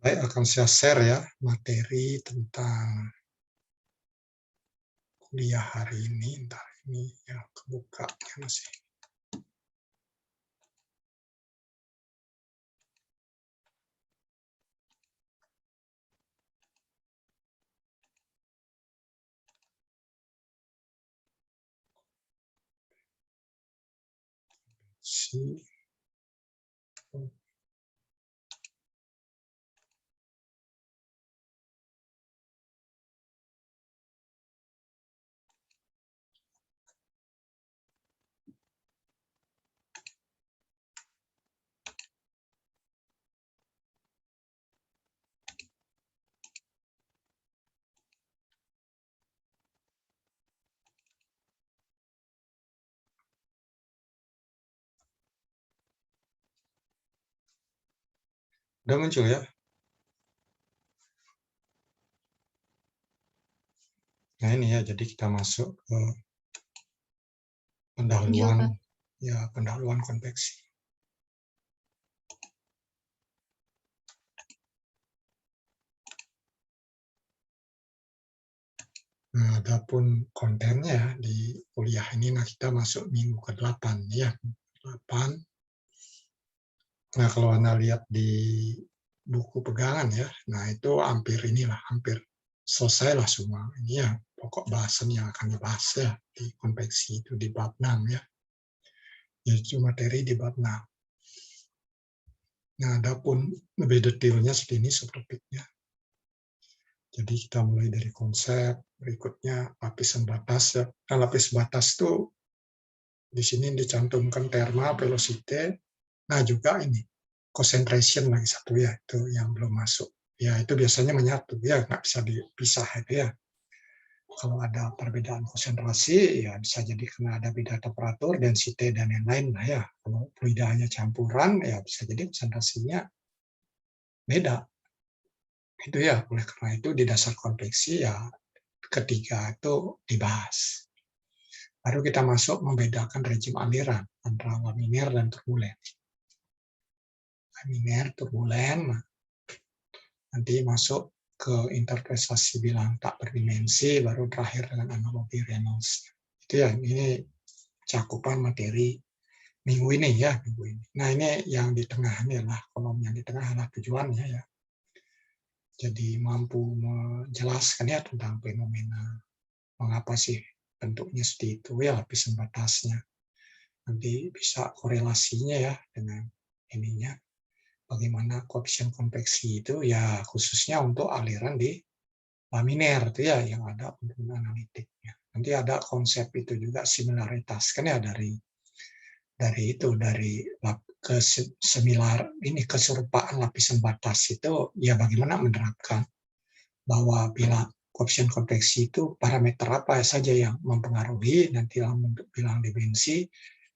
Baik, akan saya share ya materi tentang kuliah hari ini. Ntar ini ya kebuka ya masih. Si udah muncul ya. Nah ini ya, jadi kita masuk ke pendahuluan ya, pendahuluan konveksi. Nah, adapun kontennya di kuliah ini, nah kita masuk minggu ke-8 ya, 8. Nah, kalau Anda lihat di buku pegangan ya, nah itu hampir inilah, hampir selesai lah semua. Ini ya pokok bahasan yang akan dibahas ya di konveksi itu di bab 6 ya. Yaitu materi di bab 6. Nah, adapun lebih detailnya segini subtopiknya. Jadi kita mulai dari konsep, berikutnya lapisan batas ya. Nah, lapis batas itu di sini dicantumkan terma, velocity, nah juga ini concentration lagi satu ya, itu yang belum masuk. Ya itu biasanya menyatu ya, nggak bisa dipisah itu ya. Kalau ada perbedaan konsentrasi ya bisa jadi karena ada beda temperatur, density dan lain-lain lah ya. Kalau fluidanya campuran ya bisa jadi konsentrasinya beda. Itu ya, oleh karena itu di dasar konveksi ya ketiga itu dibahas. Baru kita masuk membedakan rejim aliran antara laminar dan turbulen. Laminar, turbulen, nanti masuk ke interpretasi bilang tak berdimensi, baru terakhir dengan analogi Reynolds. Itu ya, ini cakupan materi minggu ini ya, minggu ini. Nah ini yang di tengah ini adalah kolom yang di tengah adalah tujuannya ya. Jadi mampu menjelaskan ya tentang fenomena mengapa sih bentuknya seperti itu ya, lapisan batasnya. Nanti bisa korelasinya ya dengan ininya. Bagaimana koefisien konveksi itu ya khususnya untuk aliran di laminar itu ya yang ada penurunan analitiknya. Nanti ada konsep itu juga similaritas kan ya dari itu dari semilar ini keserupaan lapisan batas itu ya bagaimana menerapkan bahwa bila koefisien konveksi itu parameter apa saja yang mempengaruhi nanti dalam bentuk bilang dimensi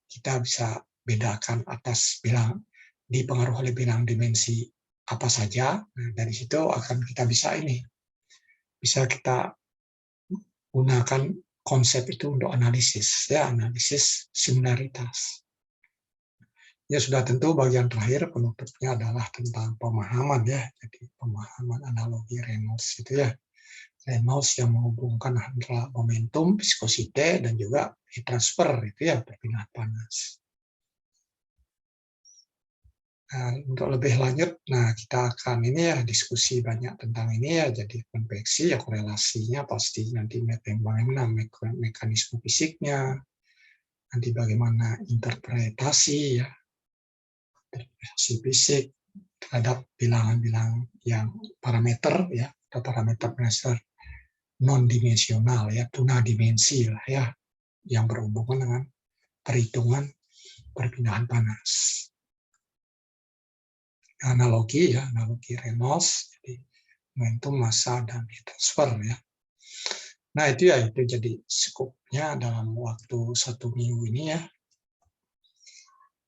kita bisa bedakan atas bilang dipengaruhi oleh bilang dimensi apa saja. Nah, dari situ akan kita bisa kita gunakan konsep itu untuk analisis ya, analisis similaritas. Ya sudah tentu bagian terakhir penutupnya adalah tentang pemahaman ya. Jadi pemahaman analogi Reynolds itu ya. Reynolds yang menghubungkan antara momentum, viskosite, dan juga heat transfer itu ya, perpindahan panas. Nah, untuk lebih lanjut, nah kita akan ini ya diskusi banyak tentang ini ya. Jadi konveksi ya korelasinya pasti nanti bagaimana mekanisme fisiknya, nanti bagaimana interpretasi ya, interpretasi fisik terhadap bilangan-bilangan yang parameter ya, atau parameter dasar non dimensional ya, tuna dimensi lah ya, yang berhubungan dengan perhitungan perpindahan panas. Analogi ya, analogi Reynolds, jadi momentum, massa, dan heat transfer ya. Nah itu ya, itu jadi skupnya dalam waktu 1 minggu ini ya.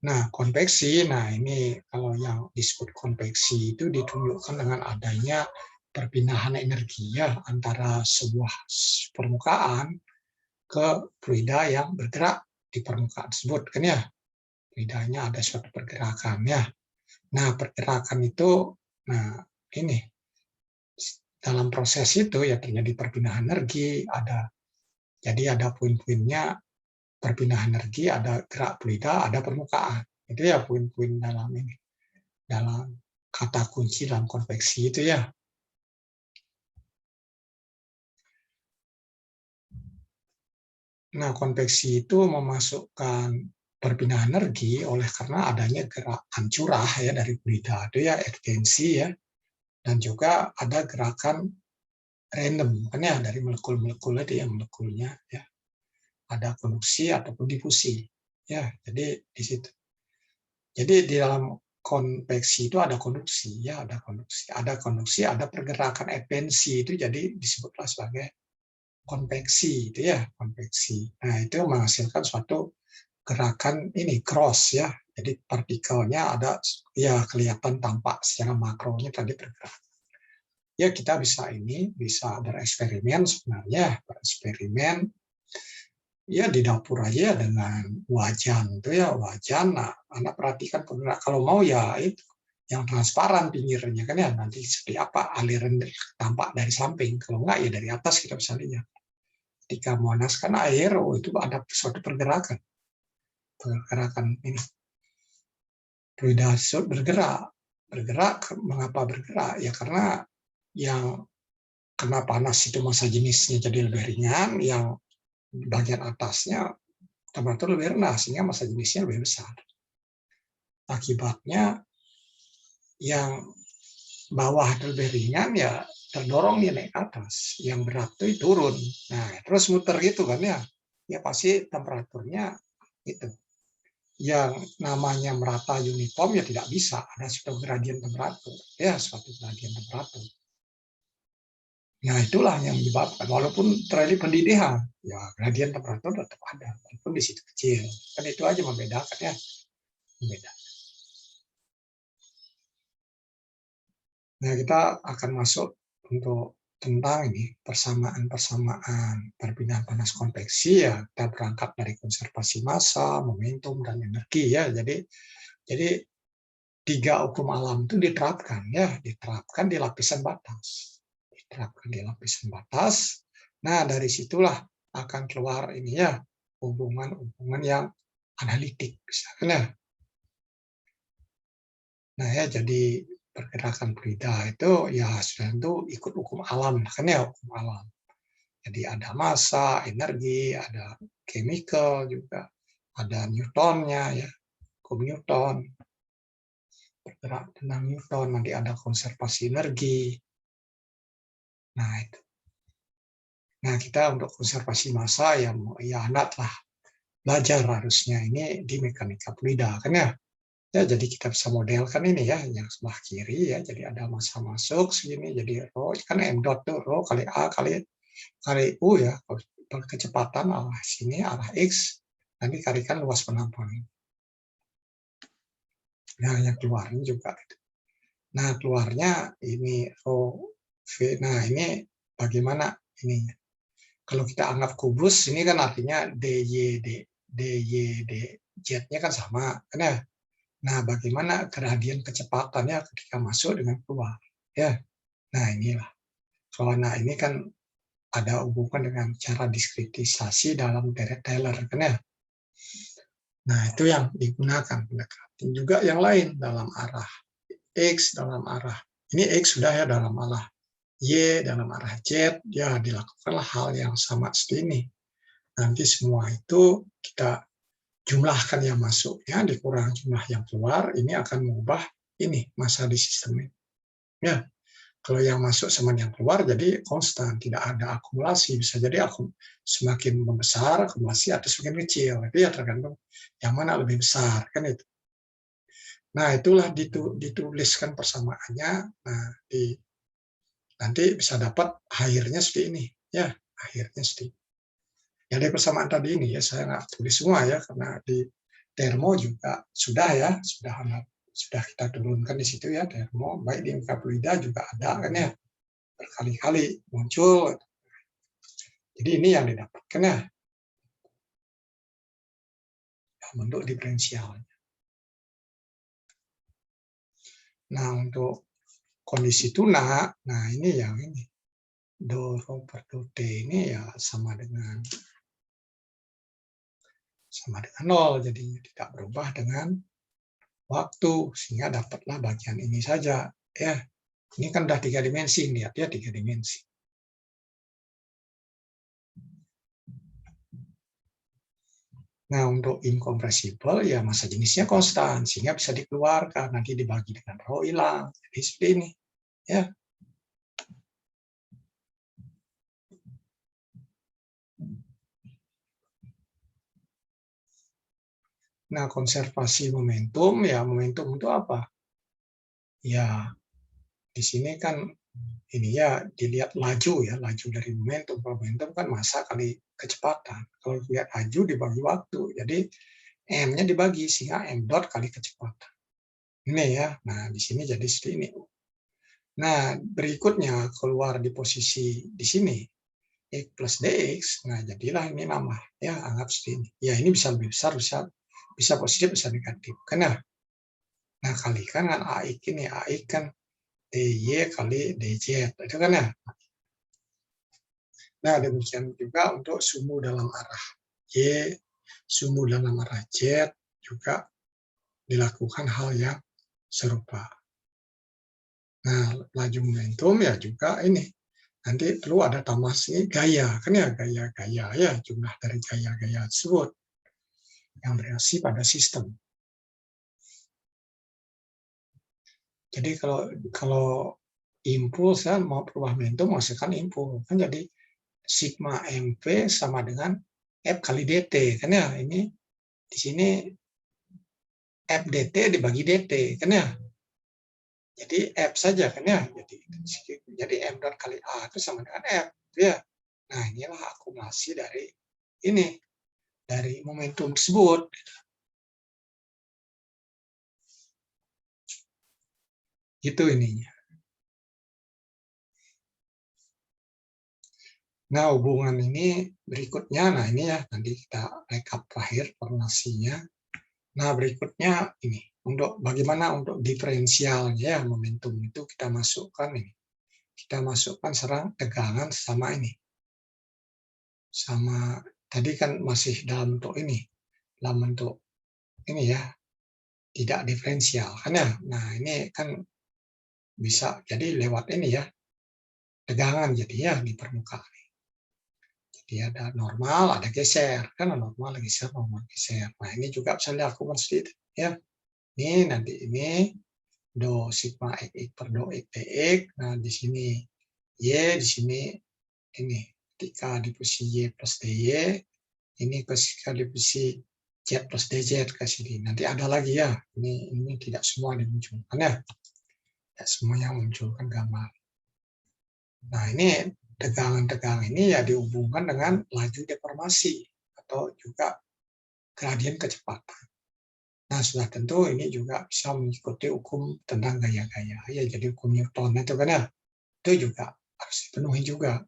Nah konveksi, nah ini kalau yang disebut konveksi itu ditunjukkan dengan adanya perpindahan energi ya antara sebuah permukaan ke fluida yang bergerak di permukaan tersebut kan ya. Fluidanya ada suatu pergerakan ya. Nah pergerakan itu, nah ini dalam proses itu ya terjadi perpindahan energi, jadi ada poin-poinnya perpindahan energi, ada gerak fluida, ada permukaan. Itu ya poin-poin dalam kata kunci dalam konveksi itu ya. Nah, konveksi itu memasukkan perpindahan energi oleh karena adanya gerakan curah ya dari fluida itu ya ekstensi ya, dan juga ada gerakan random kan ya dari molekul-molekul itu ya molekulnya ya. Ada konduksi ataupun difusi. Ya, jadi di situ. Jadi di dalam konveksi itu ada konduksi, ya ada konduksi, ada pergerakan ekstensi itu jadi disebutlah sebagai konveksi itu ya konveksi. Nah itu menghasilkan suatu gerakan ini cross ya. Jadi partikelnya ada ya kelihatan tampak secara makronya tadi bergerak. Ya kita bisa bereksperimen sebenarnya bereksperimen ya di dapur aja dengan wajan itu ya wajan. Nah, Anda perhatikan kalau mau ya itu yang transparan pinggirnya kan ya nanti seperti apa aliran tampak dari samping. Kalau enggak ya dari atas kita bisa lihat. Ketika memanaskan air, oh itu ada suatu pergerakan ini. Fluida bergerak. Mengapa bergerak? Ya karena yang kena panas itu massa jenisnya jadi lebih ringan, yang bagian atasnya temperatur lebih rendah sehingga massa jenisnya lebih besar. Akibatnya yang bawah lebih ringan ya terdorong dia naik ke atas, yang berat itu turun. Nah, terus muter gitu kan ya. Ya pasti temperaturnya itu. Yang namanya merata uniform ya tidak bisa, ada suatu gradien temperatur. Ya, suatu gradien temperatur. Nah, itulah yang menyebabkan walaupun terjadi pendidikan, ya gradien temperatur tetap ada, walaupun di situ kecil. Kan itu aja membedakan ya. Membeda. Nah, kita akan masuk untuk tentang ini persamaan-persamaan perpindahan panas konveksi ya. Kita berangkat dari konservasi massa, momentum dan energi ya. Jadi 3 hukum alam itu diterapkan di lapisan batas. Diterapkan di lapisan batas. Nah, dari situlah akan keluar ini ya hubungan-hubungan yang analitik misalkan ya. Nah ya jadi pergerakan fluida itu ya sudah tentu ikut hukum alam kan ya hukum alam. Jadi ada massa, energi, ada chemical juga, ada Newtonnya ya, hukum Newton, bergerak tentang Newton, nanti ada konservasi energi. Nah itu. Nah kita untuk konservasi massa ya anak lah belajar harusnya ini di mekanika fluida kan ya. Ya, jadi kita bisa modelkan ini ya, yang sebelah kiri ya, jadi ada massa masuk segini, jadi rho kan m dot tuh rho kali a kali u ya, kecepatan arah sini arah x, nanti kalikan luas penampungan. Nah, yang keluarnya juga. Nah, keluarnya ini rho v. Nah, ini bagaimana ini? Kalau kita anggap kubus, ini kan artinya dy z-nya kan sama, kan ya? Nah, bagaimana gradien kecepatannya ketika masuk dengan keluar? Ya, nah inilah. Nah ini kan ada hubungan dengan cara diskretisasi dalam deret Taylor, kan ya? Nah itu yang digunakan pendekatan juga yang lain dalam arah X, dalam arah ini X sudah ya dalam arah Y, dalam arah Z, ya dilakukanlah hal yang sama seperti ini. Nanti semua itu kita jumlahkan yang masuk ya dikurang jumlah yang keluar, ini akan mengubah ini massa di sistem ini. Ya, kalau yang masuk sama yang keluar jadi konstan, tidak ada akumulasi. Bisa jadi semakin membesar akumulasi atau semakin kecil. Itu ya tergantung yang mana lebih besar kan itu. Nah, itulah dituliskan persamaannya. Nah, nanti bisa dapat akhirnya seperti ini. Ya, akhirnya seperti ini. Ya dari persamaan tadi ini ya saya nggak tulis semua ya karena di termo juga sudah ya sudah kita turunkan di situ ya termo baik di fluida juga ada kan ya berkali-kali muncul. Jadi ini yang didapatkan ya bentuk diferensialnya. Nah untuk kondisi tuna, nah ini yang ini. Do rho per do T ini ya sama dengan 0, jadinya tidak berubah dengan waktu, sehingga dapatlah bagian ini saja. Ya, ini kan udah 3 dimensi, lihat ya 3 dimensi. Nah, untuk incompressible ya massa jenisnya konstan, sehingga bisa dikeluarkan, nanti dibagi dengan rho hilang. Jadi seperti ini. Ya. Nah, konservasi momentum, ya momentum itu apa? Ya, di sini kan ini ya dilihat laju ya, laju dari momentum. Momentum kan massa kali kecepatan. Kalau lihat laju dibagi waktu, jadi M-nya dibagi sehingga M dot kali kecepatan. Ini ya. Nah, di sini jadi seperti ini. Nah, berikutnya keluar di posisi di sini X plus DX. Nah, jadilah ini nambah ya, anggap seperti ini. Ya, ini bisa lebih besar, bisa positif, bisa negatif. Karena nah kalikan dengan AX ini, AX kan DY kali DZ. Itu kan ya. Nah, demikian juga untuk sumbu dalam arah Y, sumbu dalam arah Z juga dilakukan hal yang serupa. Nah, laju momentum ya juga ini. Nanti perlu ada tambah sini gaya, kan ya gaya-gaya ya, jumlah dari gaya-gaya tersebut yang bereaksi pada sistem. Jadi kalau impuls kan mau perubahan momentum menghasilkan impuls, kan jadi sigma mv sama dengan F kali dt, kan ya, ini di sini F dt dibagi dt, kan ya. Jadi F saja kan ya. Jadi M dot kali A itu sama dengan F, ya. Nah, inilah akumulasi dari ini, dari momentum tersebut. Gitu ininya. Nah, hubungan ini berikutnya, nah ini ya, nanti kita rekap terakhir formasinya. Nah, berikutnya ini, untuk bagaimana untuk diferensialnya ya, momentum itu kita masukkan ini. Kita masukkan serang tegangan sama ini. Sama, tadi kan masih dalam bentuk ini, dalam bentuk ini ya, tidak diferensial, kan ya. Nah, ini kan bisa jadi lewat ini ya, tegangan jadinya di permukaan. Jadi ada normal, ada geser, kan normal, geser, normal, geser. Nah, ini juga bisa dilakukan seperti itu ya. Ini nanti ini do sigma x per do x dx. Nah, di sini y, di sini ini ketika di posisi y plus dy, ini ketika di posisi z plus dz ke sini. Nanti ada lagi ya. Ini tidak semua dimunculkan ya. Tidak semuanya memunculkan gambar. Nah, ini tegangan-tegangan ini ya dihubungkan dengan laju deformasi atau juga gradien kecepatan. Nah, sudah tentu ini juga bisa mengikuti hukum tentang gaya-gaya. Ya, jadi hukum Newton itu kan ya, itu juga harus dipenuhi juga.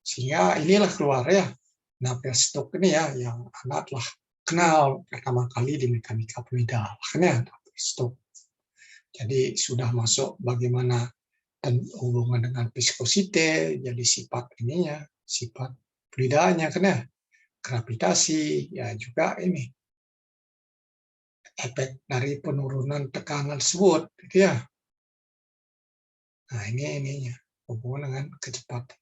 Sehingga inilah keluar ya, Navier-Stokes ini ya, yang Anda telah kenal pertama kali di mekanika fluida. Kan ya, Navier-Stokes. Jadi sudah masuk bagaimana dan hubungan dengan viskosite, jadi sifat ininya, sifat fluidanya kan ya, gravitasi, ya juga ini efek dari penurunan tekanan tersebut, gitu ya. Nah, ininya hubungan dengan kecepatan.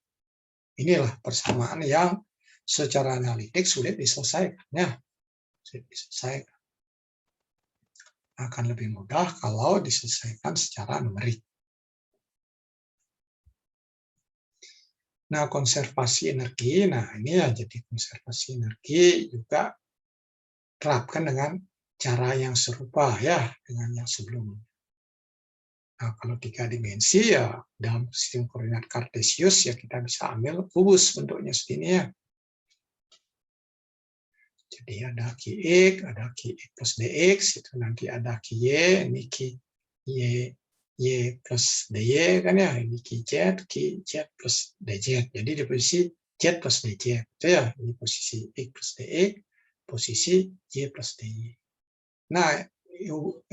Inilah persamaan yang secara analitik sulit diselesaikan, ya. Sulit diselesaikan. Akan lebih mudah kalau diselesaikan secara numerik. Nah, konservasi energi, nah ini ya, jadi konservasi energi juga terapkan dengan cara yang serupa ya dengan yang sebelumnya. Nah, kalau 3 dimensi ya dalam sistem koordinat kartesius ya kita bisa ambil kubus bentuknya segini ya. Jadi ada Qx, ada Qx plus dx, itu nanti ada Qy, ini Qy y plus dy kan ya, ini Qz plus dz. Jadi di posisi z plus dz itu ya, ini posisi x plus dx, posisi y plus dy. Nah,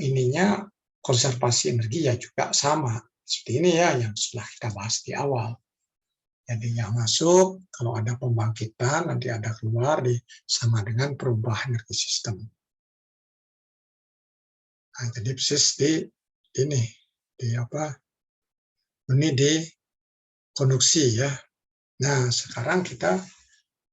ininya konservasi energi ya juga sama. Seperti ini ya yang sudah kita bahas di awal. Jadi yang masuk, kalau ada pembangkitan, nanti ada keluar sama dengan perubahan energi sistem. Nah, jadi persis ini di konduksi ya. Nah, sekarang kita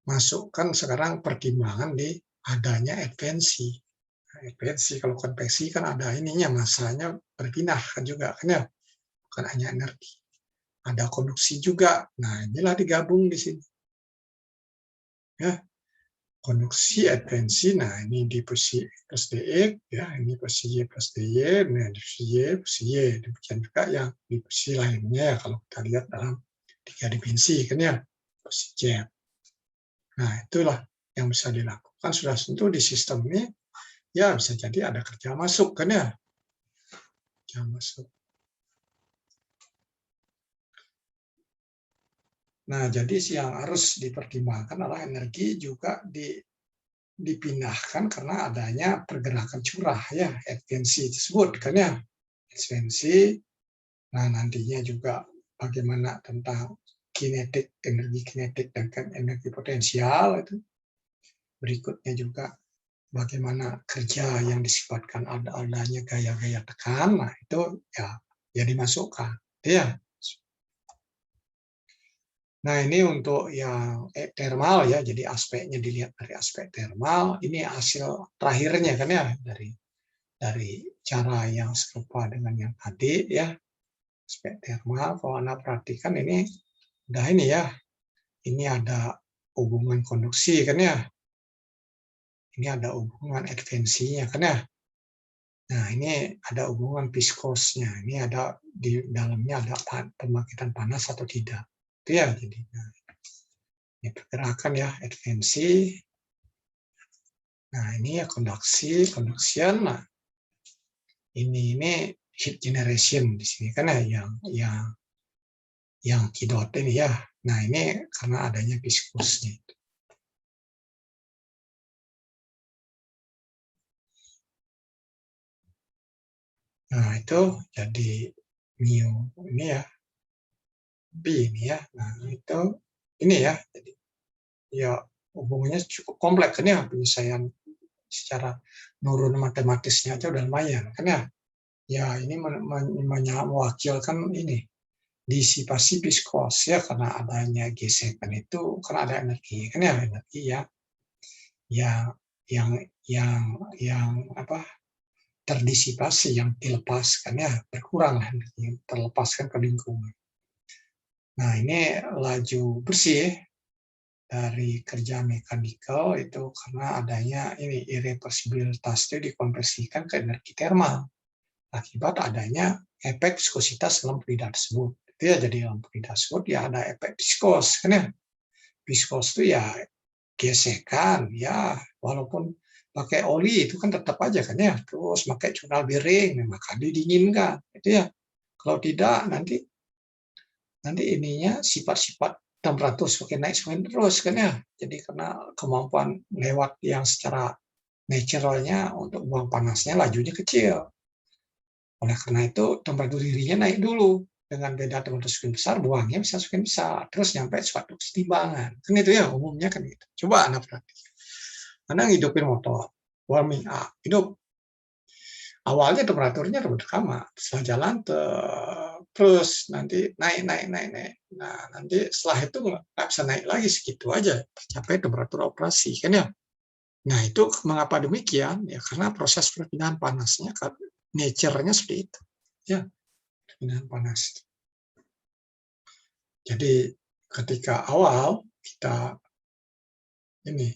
masukkan pertimbangan di adanya advensi. Nah, advensi kalau konveksi kan ada ininya, masanya berpindah kan juga kan ya, bukan hanya energi. Ada konduksi juga. Nah, inilah digabung di sini. Ya, konduksi advensi. Nah, ini di posisi plus dx ya, ini posisi y plus dy, nah di posisi y. Demikian juga yang di posisi lainnya ya, kalau kita lihat dalam 3 dimensi kan ya, posisi z. Nah, itulah yang bisa dilakukan. Sudah tentu di sistem ini ya bisa jadi ada kerja masuk kan ya. Kerja masuk. Nah, jadi yang harus dipertimbangkan adalah energi juga dipindahkan karena adanya pergerakan curah ya, advensi tersebut kan ya. Advensi, nah nantinya juga bagaimana tentang kinetik, energi kinetik dan energi potensial itu. Berikutnya juga bagaimana kerja yang disifatkan adanya gaya-gaya tekan, nah itu ya dimasukkan. Ya. Nah, ini untuk yang thermal ya, jadi aspeknya dilihat dari aspek thermal. Ini hasil terakhirnya kan ya, dari cara yang serupa dengan yang tadi ya, aspek thermal. Kalau Anda perhatikan ini udah ini ya, ini ada hubungan konduksi kan ya, ini ada hubungan advensinya kan ya. Nah, ini ada hubungan viskosnya, ini ada di dalamnya ada pembangkitan panas atau tidak. Itu ya, jadi ini pergerakan ya, advensi. Nah, ini ya conduction. Nah, ini heat generation di sini kan ya, yang kidot ini ya. Nah, ini karena adanya viskusnya. Nah, itu jadi mu ini ya, B ini ya. Nah, itu ini ya. Jadi ya hubungannya cukup kompleks kan ya, penyelesaian secara nurun matematisnya aja udah lumayan kan ya. Ya, ini mewakilkan ini disipasi viskos ya, karena adanya gesekan itu karena ada energi kan ya, energi ya yang terdisipasi, yang dilepaskan ya, berkurang lah energi terlepaskan ke lingkungan. Nah, ini laju bersih dari kerja mekanikal itu karena adanya ini irreversibilitas itu dikonversikan ke energi termal akibat adanya efek viskositas dalam fluida tersebut. Itu ya, jadi dalam fluida tersebut ya ada efek viskos kan ya. Viskos itu ya gesekan ya, walaupun pakai oli itu kan tetap aja kan ya. Terus pakai jurnal bearing maka didinginkan itu ya. Kalau tidak nanti ininya sifat-sifat temperatur semakin naik terus kan ya. Jadi karena kemampuan lewat yang secara naturalnya untuk buang panasnya lajunya kecil. Oleh karena itu temperatur dirinya naik dulu. Dengan beda temperatur semakin besar, buangnya bisa semakin besar. Terus nyampe suatu kesetimbangan. Kan itu ya umumnya kan gitu. Coba Anda perhatikan. Anda ngidupin motor, warming up, hidup. Awalnya temperaturnya sama, setelah jalan terus nanti naik. Nah, nanti setelah itu nggak bisa naik lagi, segitu aja tercapai temperatur operasi kan ya. Nah, itu mengapa demikian? Ya karena proses perpindahan panasnya nature-nya seperti itu. Ya, perpindahan panas. Jadi ketika awal kita ini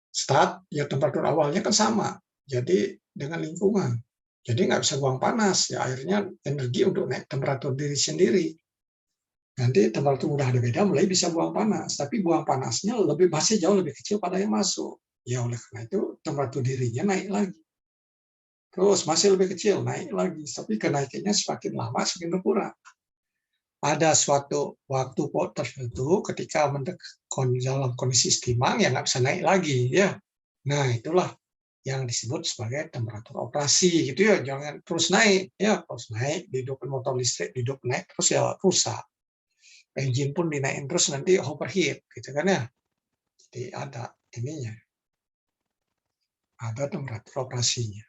start, ya temperatur awalnya kan sama. Jadi dengan lingkungan. Jadi nggak bisa buang panas, ya akhirnya energi untuk naik temperatur diri sendiri. Nanti temperatur udah ada beda, mulai bisa buang panas. Tapi buang panasnya masih jauh lebih kecil pada yang masuk. Ya oleh karena itu temperatur dirinya naik lagi. Terus masih lebih kecil, naik lagi. Tapi kenaikannya semakin lama semakin berkurang. Ada suatu waktu tertentu ketika dalam kondisi setimbang ya nggak bisa naik lagi ya. Nah itulah yang disebut sebagai temperatur operasi gitu ya, jangan terus naik ya, terus naik dihidupin motor listrik, hidup naik terus ya rusak. Engine pun dinaikin terus nanti overheat gitu kan ya. Jadi ada ininya, ada temperatur operasinya.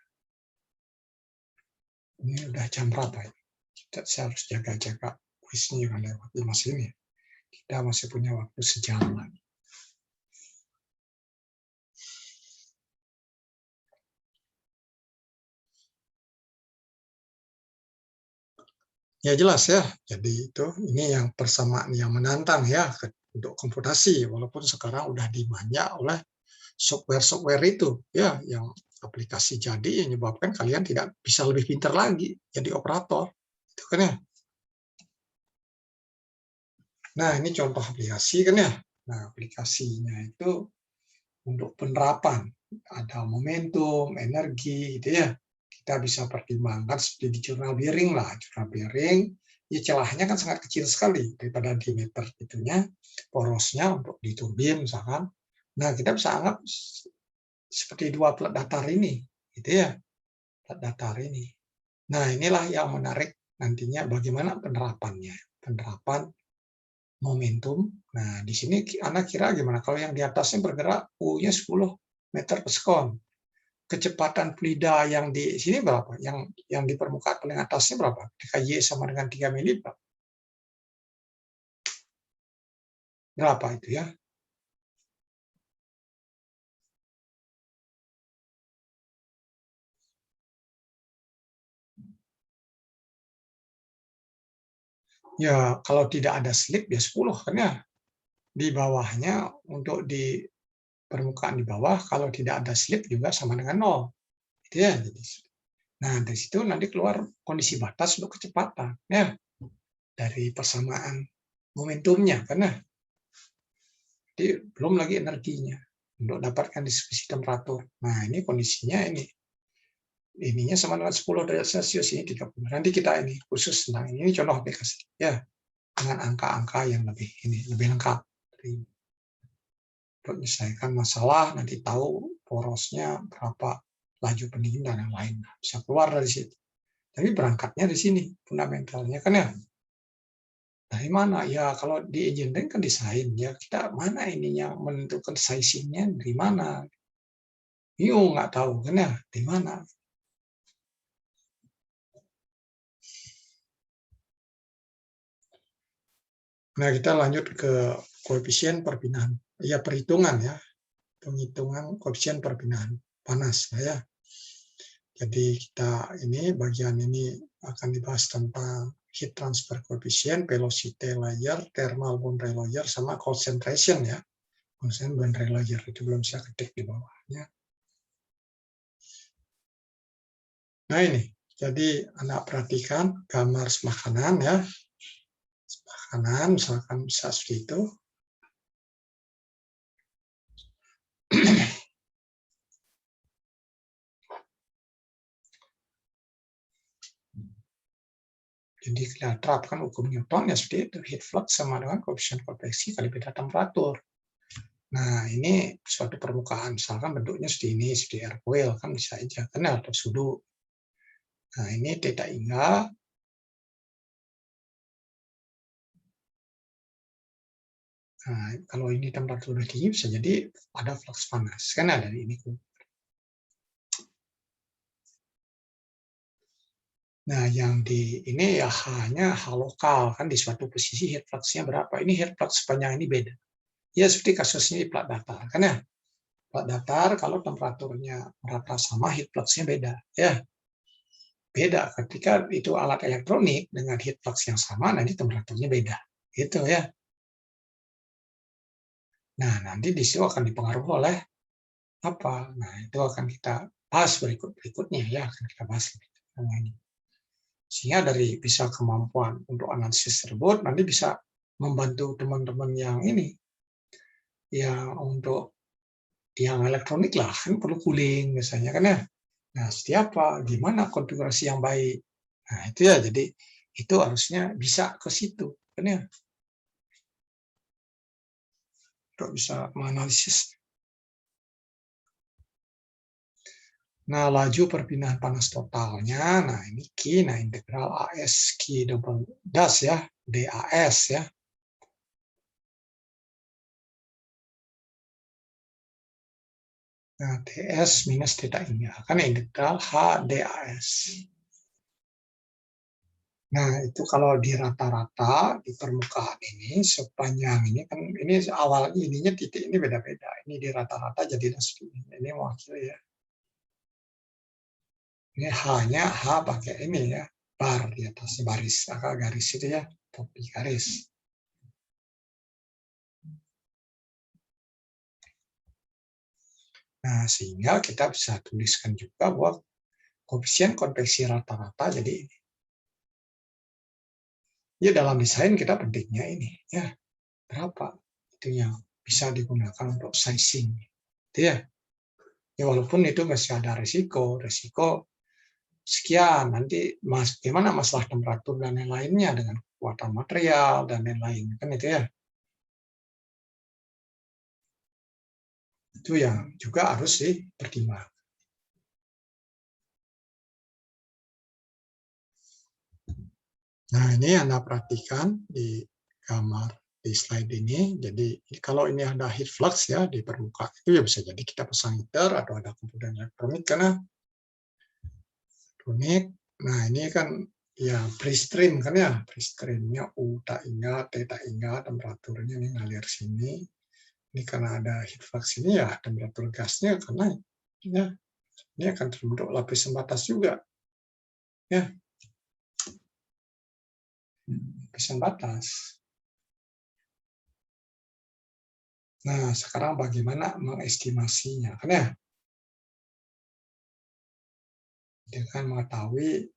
Ini udah jam berapa ya? Saya harus jaga-jaga kuisnya kan lewat di mas ini. Kita masih punya waktu sejam lagi. Ya jelas ya. Jadi itu ini yang persamaan yang menantang ya untuk komputasi, walaupun sekarang udah dimanja oleh software-software itu ya, yang aplikasi jadi yang menyebabkan kalian tidak bisa lebih pintar lagi jadi operator. Itu kan ya. Nah, ini contoh aplikasi kan ya. Nah, aplikasinya itu untuk penerapan ada momentum, energi gitu ya. Kita bisa pertimbangkan seperti di jurnal bearing lah. Jurnal bearing, ya celahnya kan sangat kecil sekali daripada diameter itunya, porosnya untuk di turbin misalkan. Nah, kita bisa anggap seperti dua plat datar ini, gitu ya, plat datar ini. Nah, inilah yang menarik nantinya bagaimana penerapannya, penerapan momentum. Nah, di sini Anda kira gimana? Kalau yang di atasnya bergerak U-nya 10 meter per sekon. Kecepatan fluida yang di sini berapa? Yang di permukaan paling atasnya berapa? Ketika Y sama dengan 3 mili berapa itu ya? Ya, kalau tidak ada slip ya 10 kan ya. Di bawahnya untuk di permukaan di bawah kalau tidak ada slip juga sama dengan 0. Gitu ya. Nah, dari situ nanti keluar kondisi batas untuk kecepatan ya. Dari persamaan momentumnya karena jadi belum lagi energinya untuk dapatkan distribusi temperatur. Nah, ini kondisinya ini. Ininya sama dengan 10 derajat Celcius ini 30. Nanti kita ini khusus tentang ini contoh aplikasi ya dengan angka-angka yang lebih lengkap. Untuk menyelesaikan masalah nanti tahu porosnya berapa, laju pendingin dan yang lain bisa keluar dari situ. Tapi berangkatnya di sini fundamentalnya kan ya. Dari mana? Ya kalau di engineering kan desain ya kita mana ininya menentukan sizingnya dari mana? Bingung nggak tahu kan ya di mana? Nah kita lanjut ke koefisien perpindahan. Ya perhitungan ya, penghitungan koefisien perpindahan panas ya. Jadi kita ini bagian ini akan dibahas tentang heat transfer coefficient, velocity layer, thermal boundary layer, sama concentration ya. Concentration boundary layer itu belum saya ketik di bawahnya. Nah ini, jadi Anda perhatikan gambar sebelah kanan ya. Sebelah kanan misalkan bisa seperti itu. Jadi kita terapkan hukum Newton ya seperti itu. Heat flux sama dengan koefisien konveksi kali beda temperatur. Nah, ini suatu permukaan, misalkan bentuknya seperti ini, seperti air coil, kan bisa aja, kan atau sudu. Nah, ini theta hingga. Nah, kalau ini temperatur lebih tinggi, bisa jadi ada flux panas. Kan ada di ini. Nah, yang di ini ya hanya H lokal, kan di suatu posisi heat flux-nya berapa. Ini heat flux sepanjang ini beda. Ya, seperti kasusnya di plat datar, kan ya. Plat datar, kalau temperaturnya rata sama, heat flux-nya beda. Ya, beda ketika itu alat elektronik dengan heat flux yang sama nanti temperaturnya beda gitu ya. Nah, nanti di situ akan dipengaruhi oleh apa? Nah, itu akan kita bahas berikutnya ya, akan kita bahas ini. Sehingga dari bisa kemampuan untuk analisis tersebut nanti bisa membantu teman-teman yang ini yang untuk yang elektronik lah kan perlu cooling misalnya kan ya. Nah, siapa gimana konfigurasi yang baik. Nah, itu ya jadi itu harusnya bisa ke situ kan ya. Untuk bisa menganalisis. Nah, laju perpindahan panas totalnya, nah ini Q, nah integral AS Q double das ya, DAS ya. Nah, TS minus theta ini akan integral H DAS. Nah, itu kalau di rata-rata di permukaan ini sepanjang ini kan ini awalnya ininya titik ini beda-beda. Ini di rata-rata jadi segini. Ini mewakili ya. Ini H-nya H pakai ini ya, bar di atas baris, garis itu ya, topi garis. Nah, sehingga kita bisa tuliskan juga bahwa koefisien konveksi rata-rata jadi ini. Ya dalam desain kita pentingnya ini ya, berapa itu yang bisa digunakan untuk sizing. Itu ya. Ya walaupun itu masih ada risiko sekian, nanti gimana masalah temperatur dan lain-lainnya dengan kekuatan material dan lain-lain kan itu ya. Itu yang juga harus dipertimbangkan. Nah, ini Anda perhatikan di gambar di slide ini. Jadi kalau ini ada heat flux ya di permukaan itu ya bisa jadi kita pasang heater atau ada komponen elektronik karena elektronik. Nah, ini kan ya pre-stream kan ya, pre-streamnya U tak ingat, T tak ingat, temperaturnya ini ngalir sini. Ini karena ada heat flux ini ya temperatur gasnya karena ya ini akan terbentuk lapisan batas juga ya, lapisan batas. Nah, sekarang bagaimana mengestimasinya kan ya? Dengan mengetahui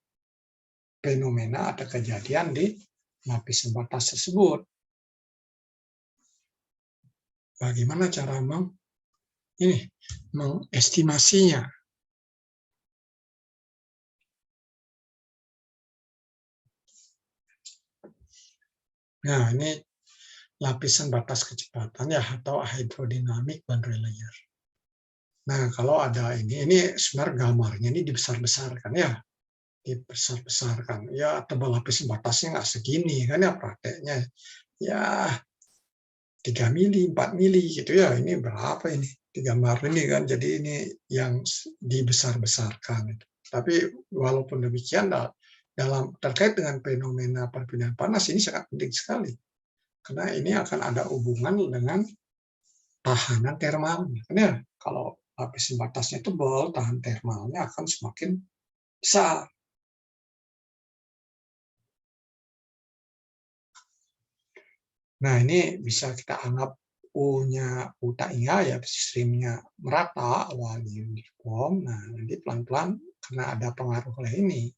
fenomena atau kejadian di lapisan batas tersebut. Bagaimana cara mengestimasinya? Nah, ini lapisan batas kecepatan ya atau hydrodynamic boundary layer. Nah, kalau ada ini sebenarnya gambarnya ini dibesar-besarkan ya, dibesar-besarkan. Ya, tebal lapisan batasnya nggak segini kan ya prakteknya. Ya, 3 mili, 4 mili gitu ya. Ini berapa ini? Di gambar ini kan. Jadi ini yang dibesar-besarkan. Tapi walaupun demikian dalam terkait dengan fenomena perpindahan panas ini sangat penting sekali. Karena ini akan ada hubungan dengan tahanan termalnya. Kan ya, kalau lapisan batasnya tebal, tahan termalnya akan semakin besar. Nah, ini bisa kita anggap U-nya U tak ingat ya, streamnya merata, awalnya uniform. Nah, nanti pelan-pelan karena ada pengaruh oleh ini.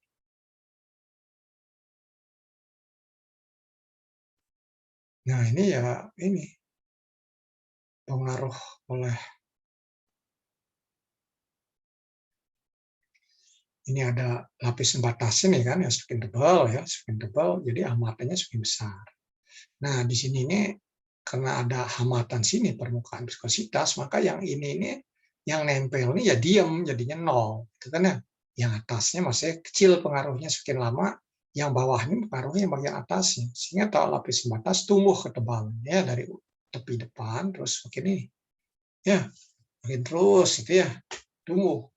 Nah, ini ya ini pengaruh oleh ini ada lapisan batas ini kan yang semakin tebal jadi hamatannya semakin besar. Nah, di sini ini karena ada hambatan sini permukaan viskositas, maka yang ini yang nempel ini ya diam jadinya nol, itu kan ya. Yang atasnya masih kecil pengaruhnya semakin lama, yang bawah ini pengaruhnya yang bagian atasnya, sehingga kalau lapis batas tumbuh ketebalannya ya dari tepi depan terus makin ini, ya makin terus itu ya tumbuh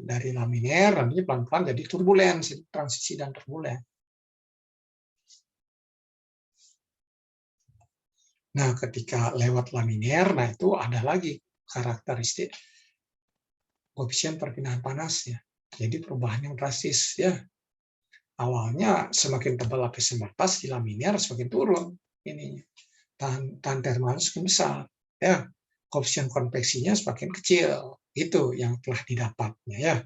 dari laminer nanti pelan-pelan jadi turbulens, transisi dan turbulen. Nah, ketika lewat laminer, nah itu ada lagi karakteristik koefisien perpindahan panasnya. Jadi perubahan yang drastis ya. Awalnya semakin tebal lapisan batas di laminer semakin turun ini tahan termal semakin besar ya. Koefisien konveksinya semakin kecil. Itu yang telah didapatnya ya.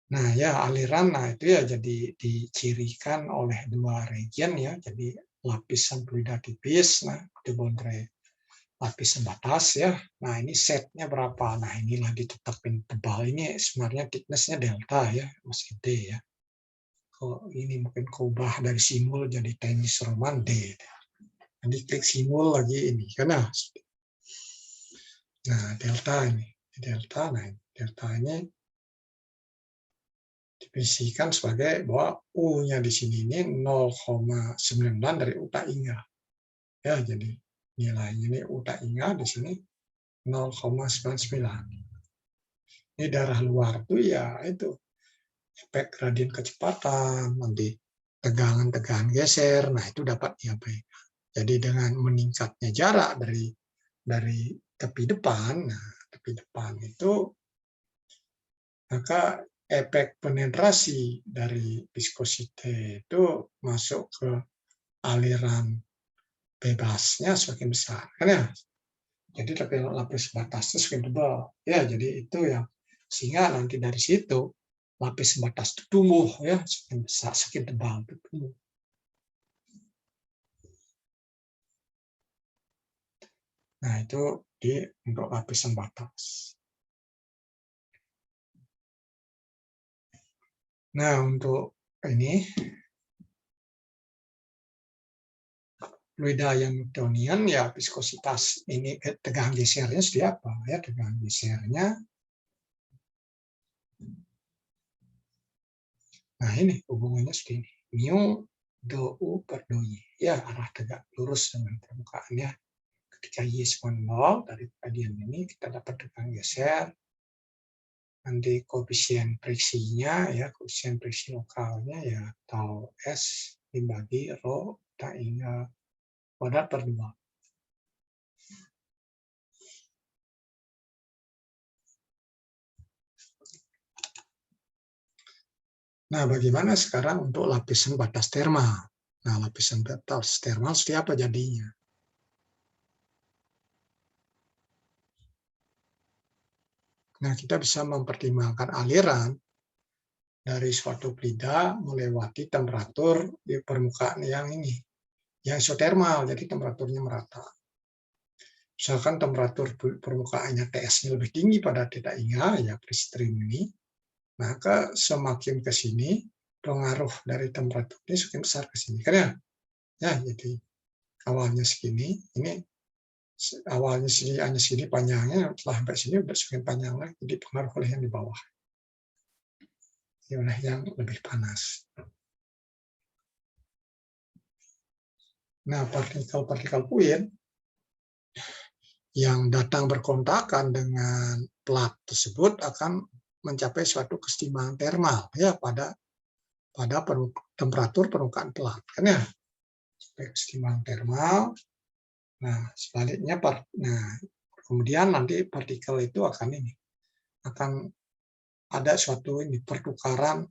Nah ya aliran nah itu ya jadi dicirikan oleh dua region ya. Jadi lapisan fluida tipis, nah itu boundary lapisan batas ya. Nah ini setnya berapa? Nah inilah ditetapin tebal ini sebenarnya thicknessnya delta ya, masih D ya. Kalau ini mungkin kubah dari simul jadi tenis Roman D. Nanti klik simul lagi ini karena nah delta ini. delta. Nah, delta ini definisikan sebagai bahwa U-nya di sini ini 0,9 dari U tak Inga. Ya, jadi nilainya ini U tak Inga di sini 0,99. Ini darah luar tuh ya itu efek gradien kecepatan, nanti tegangan-tegangan geser, nah itu dapat diabaikan. Jadi dengan meningkatnya jarak dari tepi depan, nah tepi depan itu maka efek penetrasi dari viskositas itu masuk ke aliran bebasnya semakin besar, kan ya? Jadi lapis batasnya semakin tebal, ya. Jadi itu yang sehingga nanti dari situ lapis batas itu tumbuh, ya, semakin besar, semakin tebal itu tumbuh. Nah itu untuk lapisan batas. Nah untuk ini fluida yang Newtonian ya viskositas ini tegangan gesernya seperti apa ya, tegangan gesernya. Nah ini hubungannya seperti ini, mu do u per do y, ya arah tegak lurus dengan permukaannya. Ketika y sama 0 dari gradian ini kita dapat tegangan geser. Nanti koefisien friksinya ya, koefisien friksi lokalnya ya tau s dibagi rho tak Inga kuadrat per 2. Nah, bagaimana sekarang untuk lapisan batas termal? Nah, lapisan batas termal seperti apa jadinya? Nah, kita bisa mempertimbangkan aliran dari suatu fluida melewati temperatur di permukaan yang ini, yang isotermal, jadi temperaturnya merata. Misalkan temperatur permukaannya TS-nya lebih tinggi pada θ Inga, ya freestream ini, maka semakin ke sini pengaruh dari temperatur ini semakin besar ke sini, kan ya? Ya, jadi awalnya segini, ini awalnya sini hanya segini panjangnya, setelah sampai sini udah semakin panjang lagi, jadi pengaruh oleh yang di bawah, oleh yang lebih panas. Nah, partikel-partikel puin yang datang berkontakan dengan plat tersebut akan mencapai suatu kesetimbangan termal ya pada temperatur permukaan plat, kan ya, kesetimbangan termal. Nah, sebaliknya kemudian nanti partikel itu akan ada suatu pertukaran,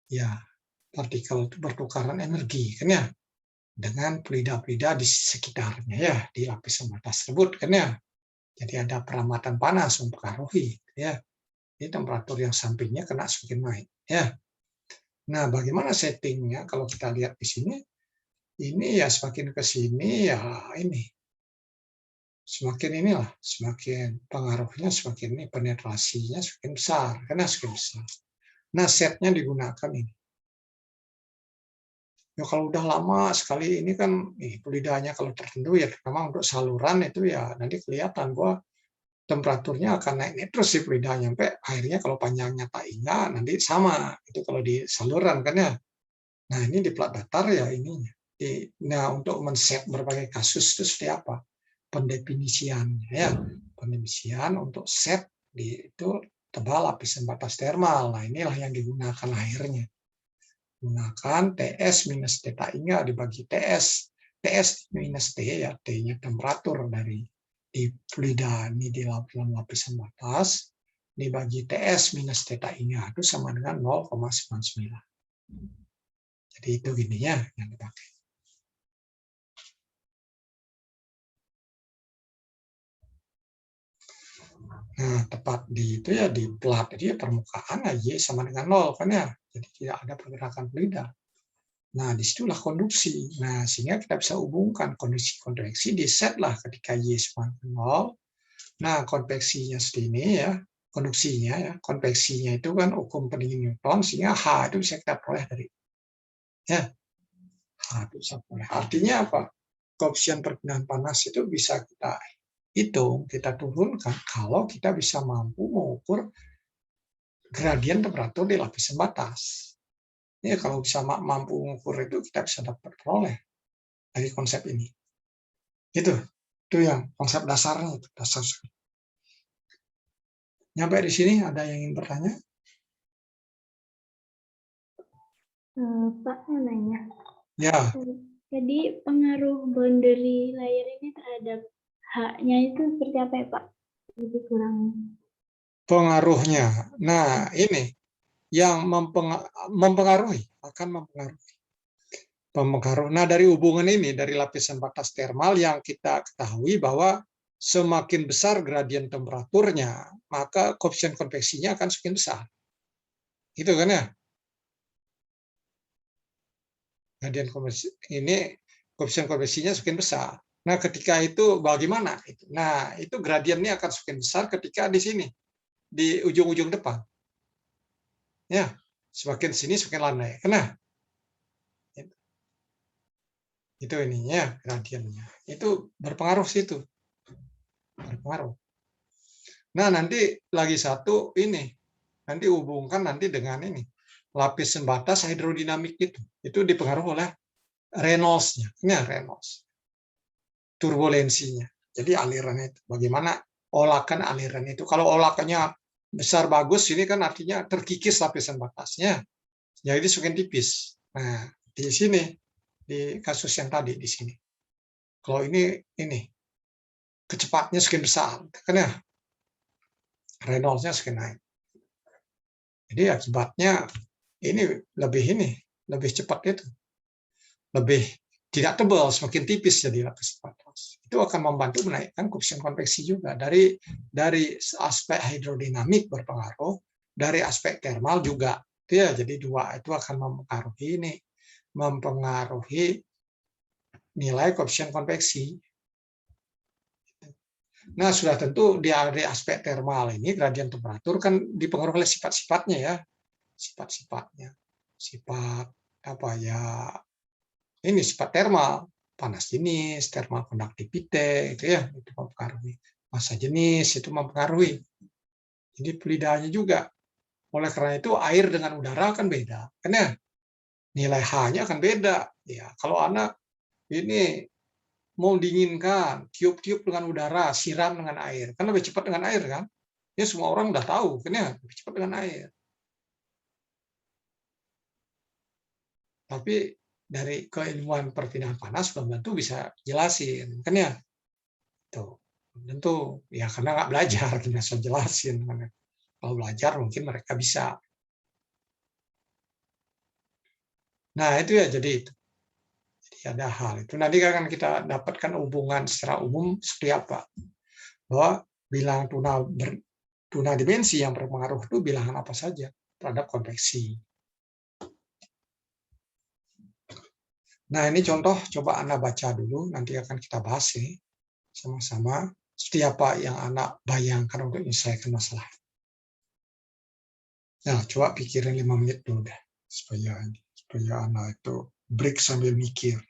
ya, partikel itu pertukaran energi, kan ya, dengan fluida-fluida di sekitarnya ya, di lapisan batas tersebut, kan ya. Jadi ada peramatan panas mempengaruhi, ya. Ini temperatur yang sampingnya kena semakin naik, ya. Nah, bagaimana settingnya kalau kita lihat di sini? Ini ya semakin ke sini ya ini semakin pengaruhnya semakin ini penetrasinya semakin besar, karena semakin besar. Nah, setnya digunakan ini. Ya kalau udah lama sekali ini kan fluidanya kalau tertentu ya terutama untuk saluran itu ya nanti kelihatan bahwa temperaturnya akan naik terus si fluidanya sampai akhirnya kalau panjangnya tak Inga nanti sama itu kalau di saluran kan ya. Nah, ini di plat datar ya ininya. Nah, untuk men-set berbagai kasus itu seperti apa? Pendefinisiannya ya. Pendefinisian untuk set itu tebal lapisan batas termal. Nah, inilah yang digunakan akhirnya. Gunakan TS minus θ Inga dibagi TS minus T ya, T-nya temperatur dari di fluida ini di lapisan batas dibagi TS minus θ Inga itu sama dengan 0,99. Jadi itu gini ya yang dipakai. Nah, tepat di itu ya di plat jadi permukaan Y sama dengan 0 kan ya. Jadi tidak ada pergerakan fluida. Nah, disitulah konduksi. Nah, sehingga kita bisa hubungkan kondisi konveksi di set lah ketika Y sama dengan 0. Nah, konveksinya seperti ini ya. Konduksinya ya, konveksinya itu kan hukum pendingin Newton, sehingga H itu bisa kita peroleh dari ya. H itu bisa peroleh. Artinya apa? Koefisien perpindahan panas itu bisa kita hitung, kita turunkan kalau kita bisa mampu mengukur gradien temperatur di lapisan batas. Ya, kalau bisa mampu mengukur itu, kita bisa dapat peroleh dari konsep ini. Itu yang konsep dasarnya, itu dasar. Nyampe di sini ada yang ingin bertanya? Pak mau nanya. Ya. Jadi pengaruh boundary layer ini terhadap H-nya itu seperti apa ya Pak? Lebih kurang. Pengaruhnya. Nah, ini yang mempengaruhi, akan mempengaruhi. Nah, dari hubungan ini, dari lapisan batas termal yang kita ketahui bahwa semakin besar gradien temperaturnya, maka koefisien konveksinya akan semakin besar. Gitu kan ya? Gradien konveksi ini, koefisien konveksinya semakin besar. Nah, ketika itu bagaimana? Nah, itu gradiennya akan semakin besar ketika di sini, di ujung-ujung depan. Ya, semakin sini semakin landai. Karena itu ininya, gradiennya. Itu berpengaruh situ. Berpengaruh. Nah, nanti lagi satu ini, nanti hubungkan nanti dengan ini, lapisan batas hidrodinamik itu. Itu dipengaruhi oleh Reynolds-nya. Ini Reynolds. Turbulensinya. Jadi alirannya itu. Bagaimana olakan aliran itu. Kalau olakannya besar bagus, ini kan artinya terkikis lapisan batasnya. Jadi semakin tipis. Nah, di sini, di kasus yang tadi, di sini. Kalau ini kecepatnya semakin besar. Kan ya, Reynolds-nya semakin naik. Jadi akibatnya lebih cepat itu, lebih tidak tebal, semakin tipis jadi lapis batas. Itu akan membantu menaikkan koefisien konveksi juga dari aspek hidrodinamik berpengaruh, dari aspek termal juga. Itu ya, jadi dua itu akan mempengaruhi nilai koefisien konveksi. Nah, sudah tentu dari aspek termal ini gradien temperatur kan dipengaruhi oleh sifat-sifatnya ya. Sifat-sifatnya. Sifat apa ya? Ini sifat termal, panas jenis, termal konduktivite itu ya, itu mempengaruhi. Massa jenis itu mempengaruhi. Jadi pelidahnya juga. Oleh karena itu air dengan udara kan beda. Karena nilai H-nya akan beda. Ya, kalau anak ini mau dinginkan, tiup-tiup dengan udara, siram dengan air. Kan lebih cepat dengan air kan? Ya semua orang udah tahu, kan ya, lebih cepat dengan air. Tapi dari keilmuan perpindahan panas belum tentu bisa jelasin, kan ya? Tuh, tentu ya karena nggak belajar, tidak bisa jelasin. Kalau belajar mungkin mereka bisa. Nah itu ya jadi itu. Jadi ada hal itu. Nanti akan kita dapatkan hubungan secara umum seperti apa. Bahwa bilangan tuna dimensi yang berpengaruh itu bilangan apa saja terhadap konveksi. Nah ini contoh, coba Anda baca dulu, nanti akan kita bahas ya, sama-sama. Seperti apa yang Anda bayangkan untuk menyelesaikan masalah. Nah, coba pikirin 5 menit dulu deh, supaya Anda itu break sambil mikir.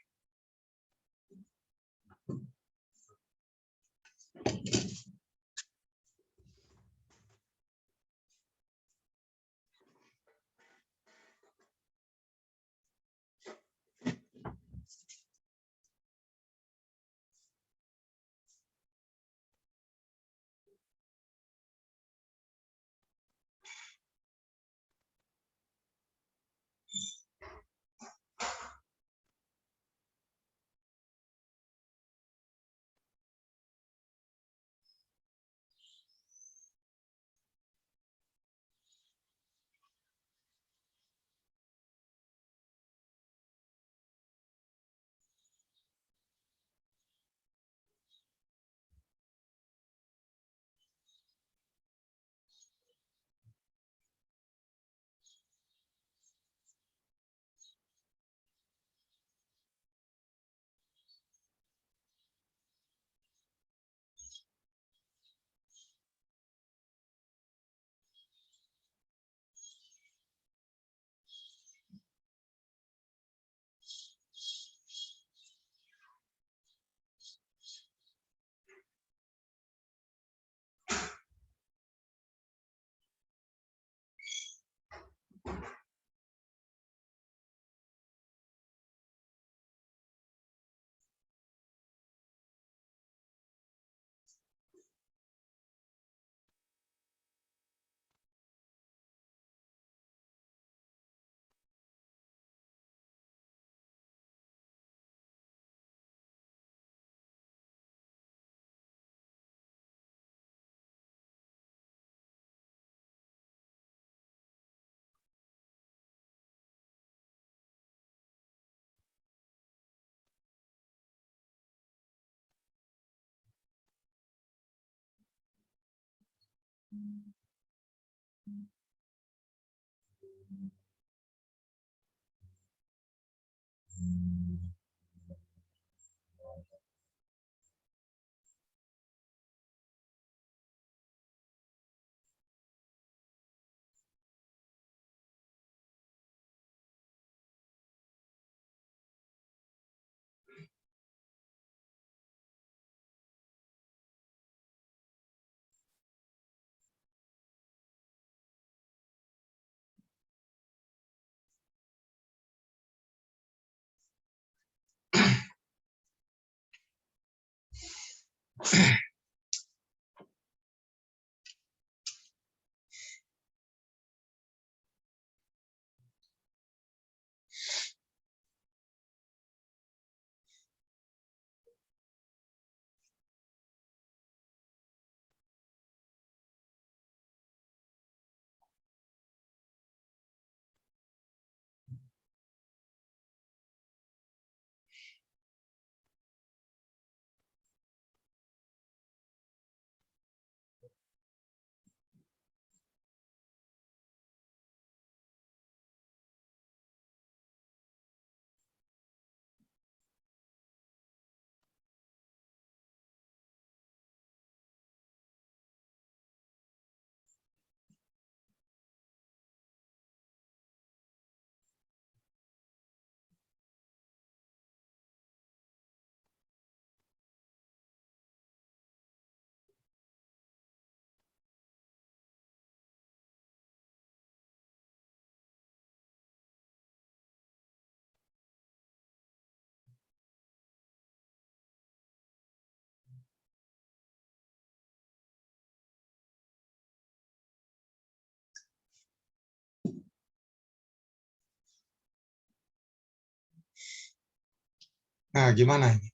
Nah, gimana ini?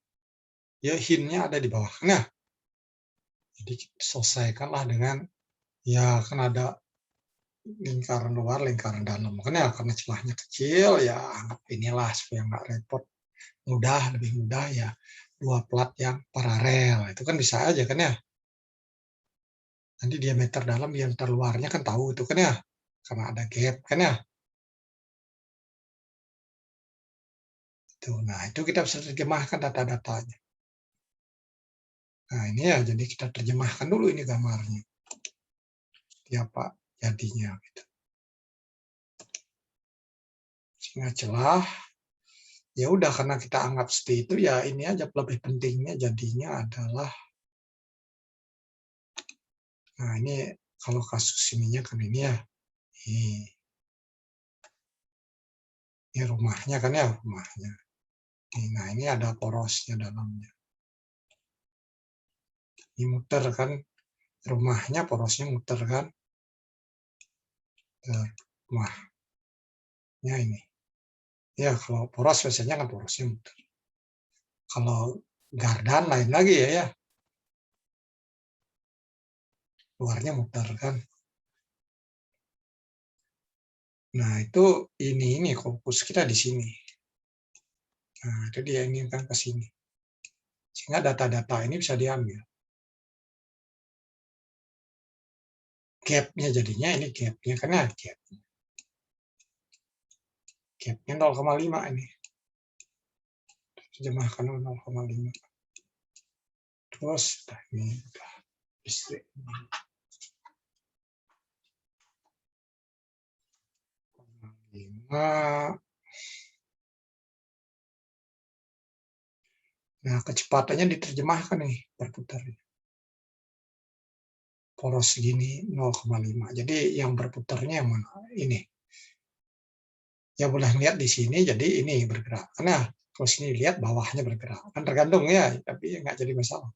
Ya, hint-nya ada di bawah. Nah, jadi selesaikanlah dengan, ya kan ada lingkaran luar, lingkaran dalam. Kan ya, karena celahnya kecil, ya anggap inilah supaya nggak repot. Lebih mudah ya, dua plat yang paralel. Itu kan bisa aja kan ya. Nanti diameter dalam, diameter luarnya kan tahu itu kan ya. Karena ada gap kan ya. Nah, itu kita bisa terjemahkan data-datanya. Nah, ini ya, jadi kita terjemahkan dulu ini gambarnya. Ya, Pak, jadinya. Gitu. Sehingga celah, ya udah karena kita anggap seperti itu, ya ini aja lebih pentingnya jadinya adalah, nah ini kalau kasus ininya kan ini ya, ini rumahnya kan ya, rumahnya. Nah, ini ada porosnya dalamnya. Ini muter kan, rumahnya porosnya muter kan. Rumahnya ini. Ya, kalau poros biasanya kan porosnya muter. Kalau gardan lain lagi ya. Luarnya muter kan. Nah, itu ini fokus kita di sini. Nah, itu dia ini kan ke sini. Sehingga data-data ini bisa diambil. Gap-nya jadinya ini gap-nya karena gap-nya. Gap-nya 0,5 ini. Terjemahkan 0,5. Terus ini udah listrik. Nah, kecepatannya diterjemahkan nih berputarnya. Poros segini 0,5. Jadi yang berputarnya yang mana? Ini. Ya boleh lihat di sini, jadi ini bergerak. Karena kalau sini lihat bawahnya bergerak. Kan tergantung ya, tapi nggak jadi masalah.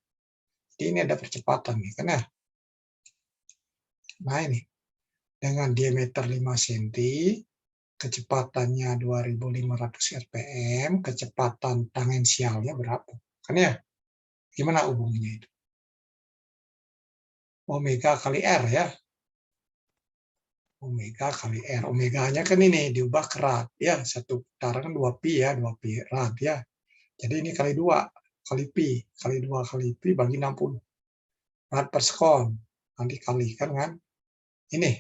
Jadi ini ada percepatan nih, kan ya. Nah ini, dengan diameter 5 cm, kecepatannya 2500 rpm, kecepatan tangensialnya berapa? Kan ya, gimana hubungannya itu? Omega kali R ya. Omega kali R. Omeganya kan ini diubah ke rad ya. Satu putaran kan 2 pi ya, 2 pi rad ya. Jadi ini kali 2 kali pi, kali 2 kali pi bagi 60. Rad per sekon. nanti kalikan kan ini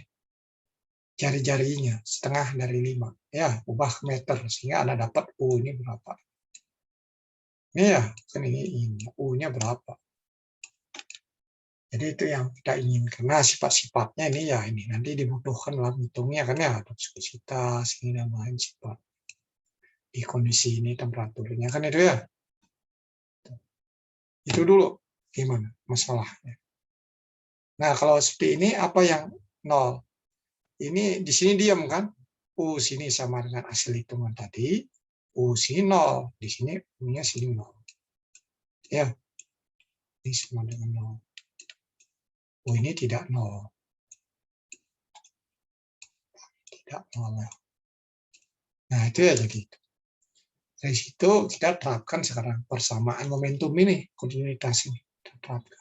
jari-jarinya setengah dari 5 ya, ubah ke meter sehingga Anda dapat U ini berapa. Ini ya, kan ini U-nya berapa. Jadi itu yang kita inginkan. Nah, sifat-sifatnya ini ya ini nanti dibutuhkan dalam hitungnya kan ya, viskositas ini dan lain sifat. Di kondisi ini temperaturnya kan itu ya. Itu dulu gimana masalahnya. Nah, kalau seperti ini apa yang 0? Ini di sini diam kan? U sini sama dengan hasil hitungan tadi. U sini 0. Di sini U-nya sini 0. Ya. Ini sama dengan 0. U ini tidak 0. Tidak 0. Nah, itu ya jadi itu. Dari situ kita terapkan sekarang persamaan momentum ini, kontinuitas ini. Kita terapkan.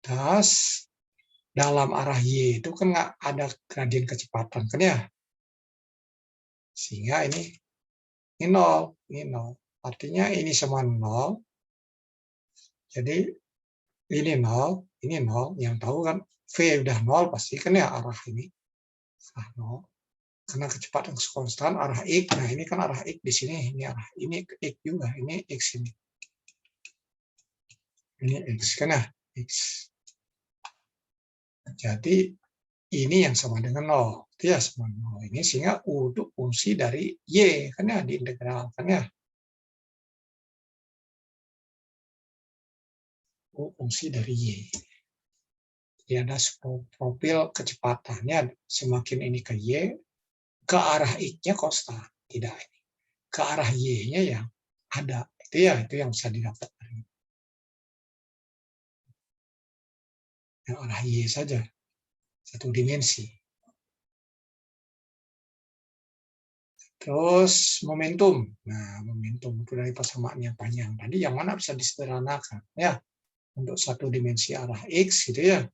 Tas dalam arah Y itu kan nggak ada gradien kecepatan kan ya. Sehingga ini 0, ini 0. Artinya ini sama 0. Jadi ini 0, ini 0. Yang tahu kan V udah 0 pasti kan ya arah ini. Arah 0. Karena kecepatan konstan arah X. Nah, ini kan arah X di sini, ini arah ini X juga, ini X ini. Ini X kan ya, X. Jadi ini yang sama dengan 0. Itu ya sama 0 ini sehingga U itu fungsi dari Y kan ya diintegral kan ya. U fungsi dari Y. Jadi ada profil kecepatannya semakin ini ke Y, ke arah X-nya konstan, tidak ini. Ke arah Y-nya yang ada. Itu ya, itu yang bisa didapat. Yang arah Y saja, satu dimensi. Terus momentum. Nah, momentum itu dari persamaan yang panjang. Tadi yang mana bisa disederhanakan. Ya, untuk satu dimensi arah X gitu ya.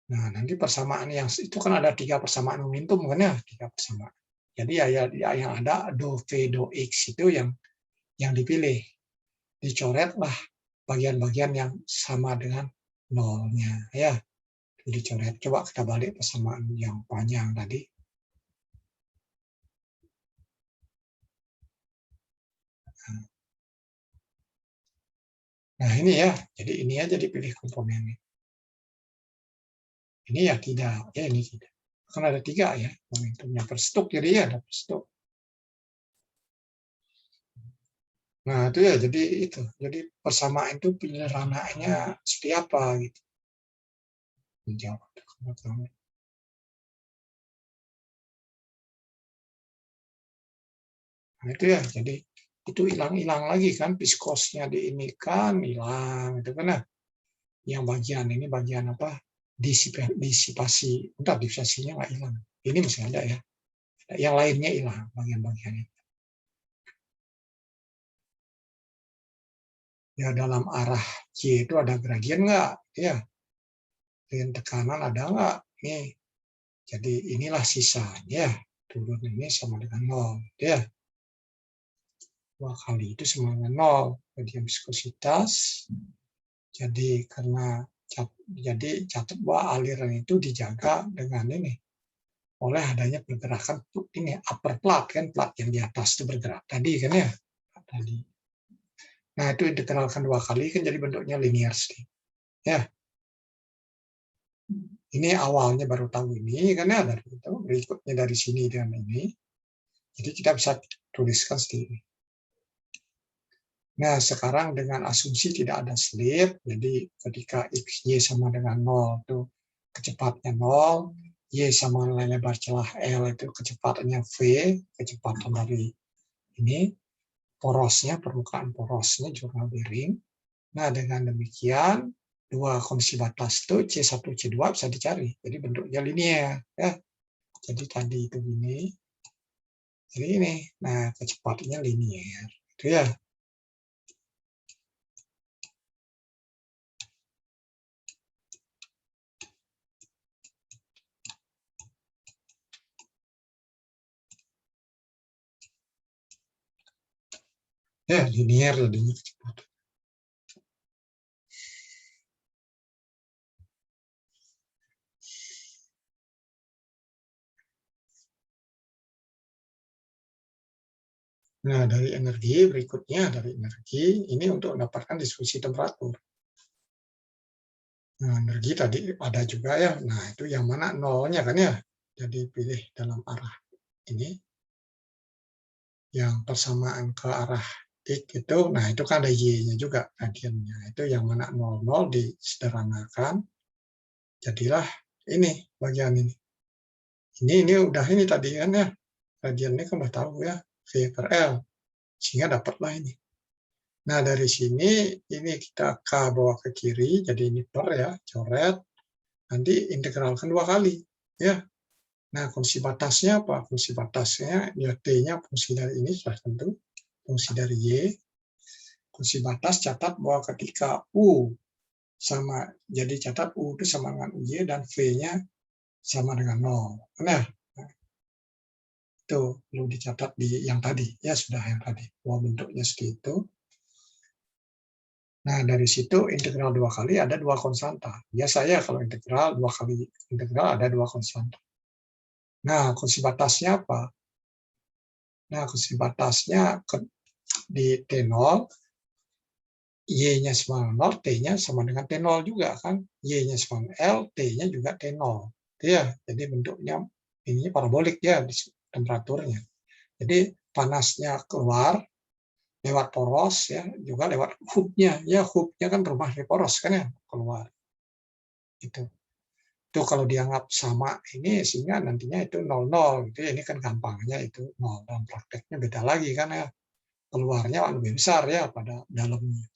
Nah, nanti persamaan yang itu kan ada 3 persamaan momentum kan ya, 3 persamaan. Jadi ya yang ada do V do X itu yang dipilih. Dicoretlah bagian-bagian yang sama dengan nolnya ya. Dicoret. Coba kita balik persamaan yang panjang tadi. Nah, ini ya. Jadi ini aja dipilih komponennya. Ini ya tidak, ya ini tidak. Kan ada 3 ya momentumnya per stuk, jadi ya ada per stuk. Nah, itu ya jadi itu. Jadi persamaan itu penyederhanaannya seperti apa gitu. Menjawab. Nah, itu ya. Jadi itu hilang-hilang lagi kan viskosnya diinikan hilang itu kan. Nah, yang bagian ini bagian apa? Disipasi. Entar disipasinya nggak hilang. Ini masih ada ya. Yang lainnya hilang bagian-bagiannya. Ya dalam arah Y itu ada gradien nggak? Ya. Gradien tekanan ada nggak? Nih. Jadi inilah sisanya. Turun ini sama dengan 0. Ya. 2 kali itu sama dengan 0. Gradien viskositas. Jadi karena jadi catat bahwa aliran itu dijaga dengan ini oleh adanya pergerakan ini upper plat kan, plat yang di atas itu bergerak tadi kan ya tadi. Nah itu dikenalkan 2 kali kan jadi bentuknya linear sih ya. Ini awalnya baru tahu ini kan ya, dari itu berikutnya dari sini dan ini. Jadi kita bisa tuliskan sendiri. Nah, sekarang dengan asumsi tidak ada slip, jadi ketika X, Y sama dengan 0 itu kecepatannya 0, Y sama lebar celah L itu kecepatannya V, kecepatan dari ini, porosnya, permukaan porosnya jurnal bearing. Nah, dengan demikian, dua kondisi batas itu C1, C2 bisa dicari. Jadi bentuknya linear. Ya. Jadi tadi itu ini. Jadi ini, nah kecepatannya linear. Itu ya. Ya, linear jadinya kecepatan. Nah, dari energi berikutnya, dari energi ini untuk mendapatkan distribusi temperatur. Nah, energi tadi ada juga ya. Nah, itu yang mana nolnya kan ya. Jadi pilih dalam arah ini. Yang persamaan ke arah X itu, nah itu kan ada Y-nya juga radiannya. Itu yang mana 00 disederhanakan. Jadilah ini bagian ini. Ini udah ini tadi kan ya. Radiannya kan udah tahu ya. V per L. Sehingga dapatlah ini. Nah, dari sini ini kita K bawa ke kiri, jadi ini per ya, coret. Nanti integralkan 2 kali. Ya. Nah, fungsi batasnya apa? Fungsi batasnya, ya T-nya fungsi dari ini sudah tentu. Fungsi dari Y. Fungsi batas catat bahwa ketika U sama, jadi catat U itu sama dengan UY dan V-nya sama dengan 0. Nah, itu perlu dicatat di yang tadi. Ya, sudah yang tadi. Bahwa bentuknya seperti itu. Nah, dari situ integral 2 kali ada 2 konstanta. Biasa ya kalau integral 2 kali integral ada 2 konstanta. Nah, fungsi batasnya apa? Nah, fungsi batasnya di T0, Y-nya sama 0, T-nya sama dengan T0 juga kan. Y-nya sama L, T-nya juga T0. Ya, jadi bentuknya ini parabolik ya temperaturnya. Jadi panasnya keluar lewat poros ya, juga lewat hubnya. Ya, hubnya kan rumah dari poros kan ya, keluar. Itu. Itu kalau dianggap sama ini sehingga nantinya itu 00 gitu ya. Ini kan gampangnya itu 0 dan prakteknya beda lagi kan ya. Keluarnya lebih besar ya pada dalamnya.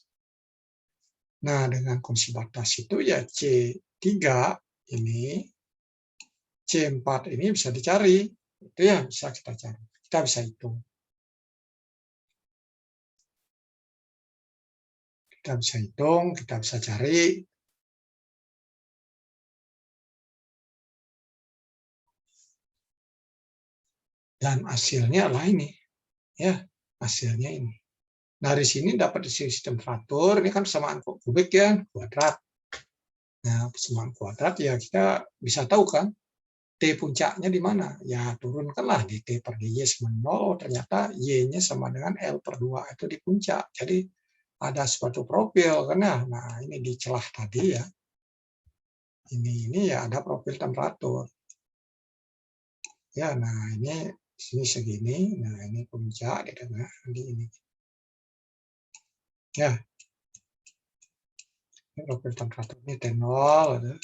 Nah, dengan fungsi batas itu ya C3 ini, C4 ini bisa dicari. Itu ya bisa kita cari. Kita bisa hitung. Kita bisa hitung, kita bisa cari. Dan hasilnya adalah ini. Ya, hasilnya ini. Dari sini dapat sistem temperatur, ini kan persamaan kubik ya, kuadrat. Nah, persamaan kuadrat ya kita bisa tahu kan T puncaknya di mana? Ya turunkanlah di T per Y sama 0, ternyata Y-nya sama dengan L per 2 itu di puncak. Jadi ada suatu profil kan ya. Nah, ini di celah tadi ya. Ini ya ada profil temperatur. Ya, nah ini sini segini. Nah, ini puncak di tengah di ini. Ya. Ini profil temperatur ini T0 ada.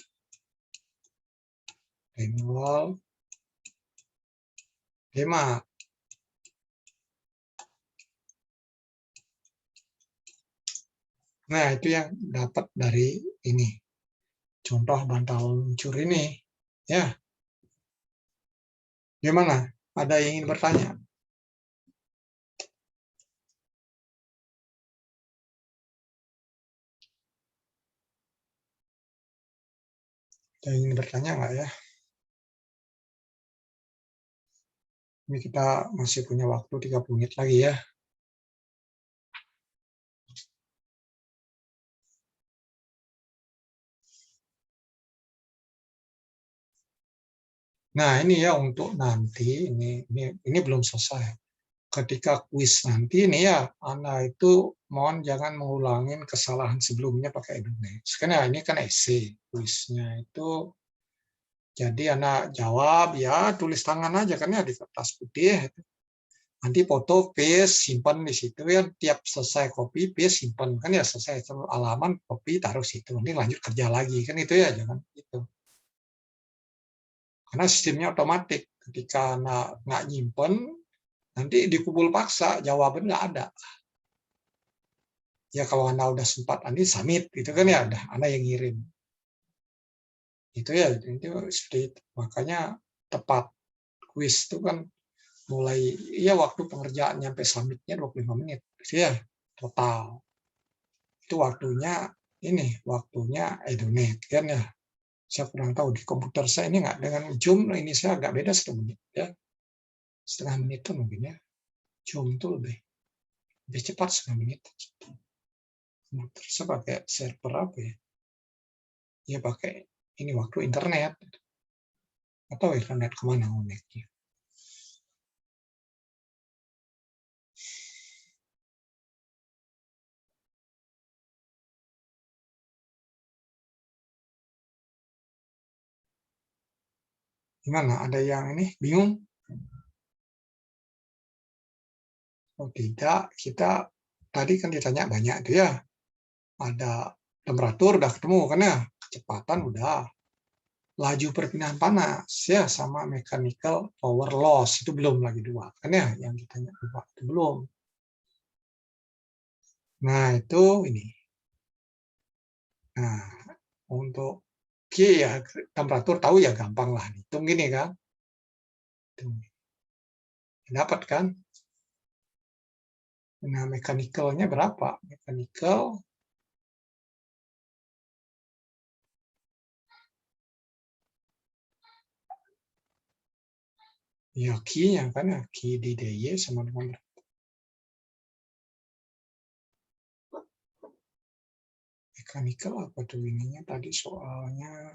T0 5. Nah, itu yang dapat dari ini. Contoh bantal luncur ini. Ya, gimana? Ada yang ingin bertanya? Ada yang ingin bertanya nggak ya? Ini kita masih punya waktu 30 menit lagi ya. Nah, ini ya untuk nanti, ini belum selesai. Ketika kuis nanti ini ya, Anda itu mohon jangan mengulangin kesalahan sebelumnya pakai Edunix. Karena ini kan esai, kuisnya itu. Jadi Anda jawab, ya tulis tangan aja kan ya di kertas putih. Nanti foto, paste, simpan di situ ya. Tiap selesai copy, paste, simpan. Kan ya selesai halaman, copy, taruh situ. Ini lanjut kerja lagi. Kan itu ya, jangan itu. Karena sistemnya otomatis. Ketika nggak nyimpen, nanti dikubul paksa, jawaban nggak ada. Ya kalau Anda udah sempat, Anda submit, gitu kan ya, udah Anda yang ngirim. Itu ya, itu seperti itu. Makanya tepat kuis itu kan mulai, ya waktu pengerjaan nyampe submitnya 25 menit. Gitu ya, total. Itu waktunya, waktunya Edonet kan ya. Saya kurang tahu di komputer saya ini nggak dengan Zoom ini saya agak beda 1 menit ya. Setengah menit tuh mungkin ya. Zoom tuh lebih cepat 1/2 menit. Komputer saya pakai server apa ya? Ya pakai ini waktu internet. Atau internet kemana koneknya. Gimana? Ada yang ini bingung? Oh tidak, kita tadi kan ditanya banyak itu ya. Ada temperatur udah ketemu kan ya, kecepatan udah, laju perpindahan panas ya, sama mechanical power loss itu belum lagi dua kan ya, yang ditanya dua itu belum. Nah itu ini. Nah untuk Q ya temperatur tahu ya gampang lah, hitung gini kan. Dapat kan? Nah, mechanical-nya berapa? Mechanical ya Q-nya kan ya, Q di DY sama dengan mechanical apa tuh ininya tadi soalnya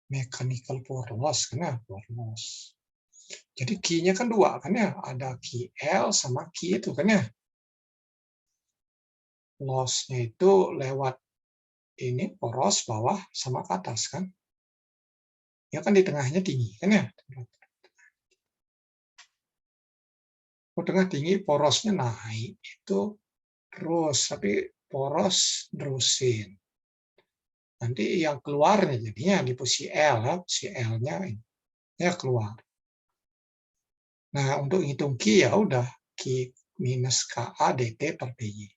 mechanical power loss kan ya, power loss. Jadi Q-nya kan dua kan ya, ada QL sama Q itu kan ya. Loss-nya itu lewat ini poros bawah sama ke atas kan. Ya kan di tengahnya tinggi kan ya. Oh, tengah tinggi porosnya naik itu terus, tapi poros terusin. Nanti yang keluarnya jadinya di posisi L, ya, posisi L-nya ya keluar. Nah, untuk hitung Q ya udah Q minus KA DT per DY.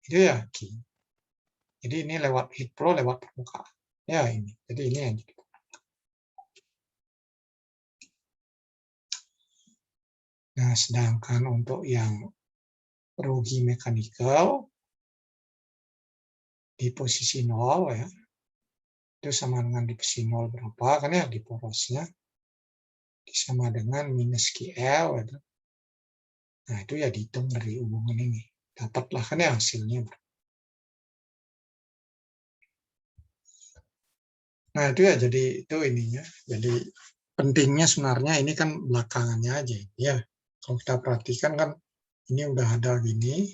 Itu ya Q. Jadi ini lewat heat flow lewat permukaan. Ya ini. Jadi ini yang jadi. Nah, sedangkan untuk yang rugi mechanical di posisi 0 ya. Itu sama dengan di posisi 0 berapa kan ya di porosnya. Sama dengan minus QL gitu. Nah, itu ya dihitung dari hubungan ini. Dapatlah kan ya hasilnya. Nah, itu ya jadi itu ininya. Jadi pentingnya sebenarnya ini kan belakangannya aja ya. Kalau kita perhatikan kan ini udah ada gini.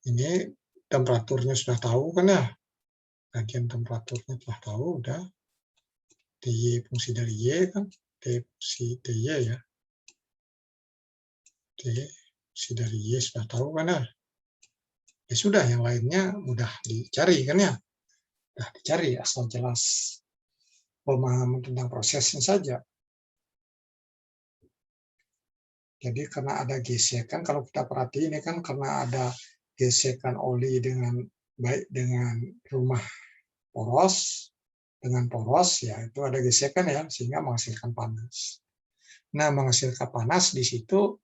Ini temperaturnya sudah tahu kan ya. Bagian temperaturnya telah tahu udah. DY fungsi dari Y kan. D fungsi DY ya. D fungsi dari Y sudah tahu kan ya. Ya sudah, yang lainnya mudah dicari kan ya. Mudah dicari asal jelas pemahaman tentang prosesnya saja. Jadi karena ada gesekan, kalau kita perhatikan ini kan karena ada gesekan oli dengan baik dengan rumah poros, dengan poros ya itu ada gesekan ya sehingga menghasilkan panas. Nah menghasilkan panas di situ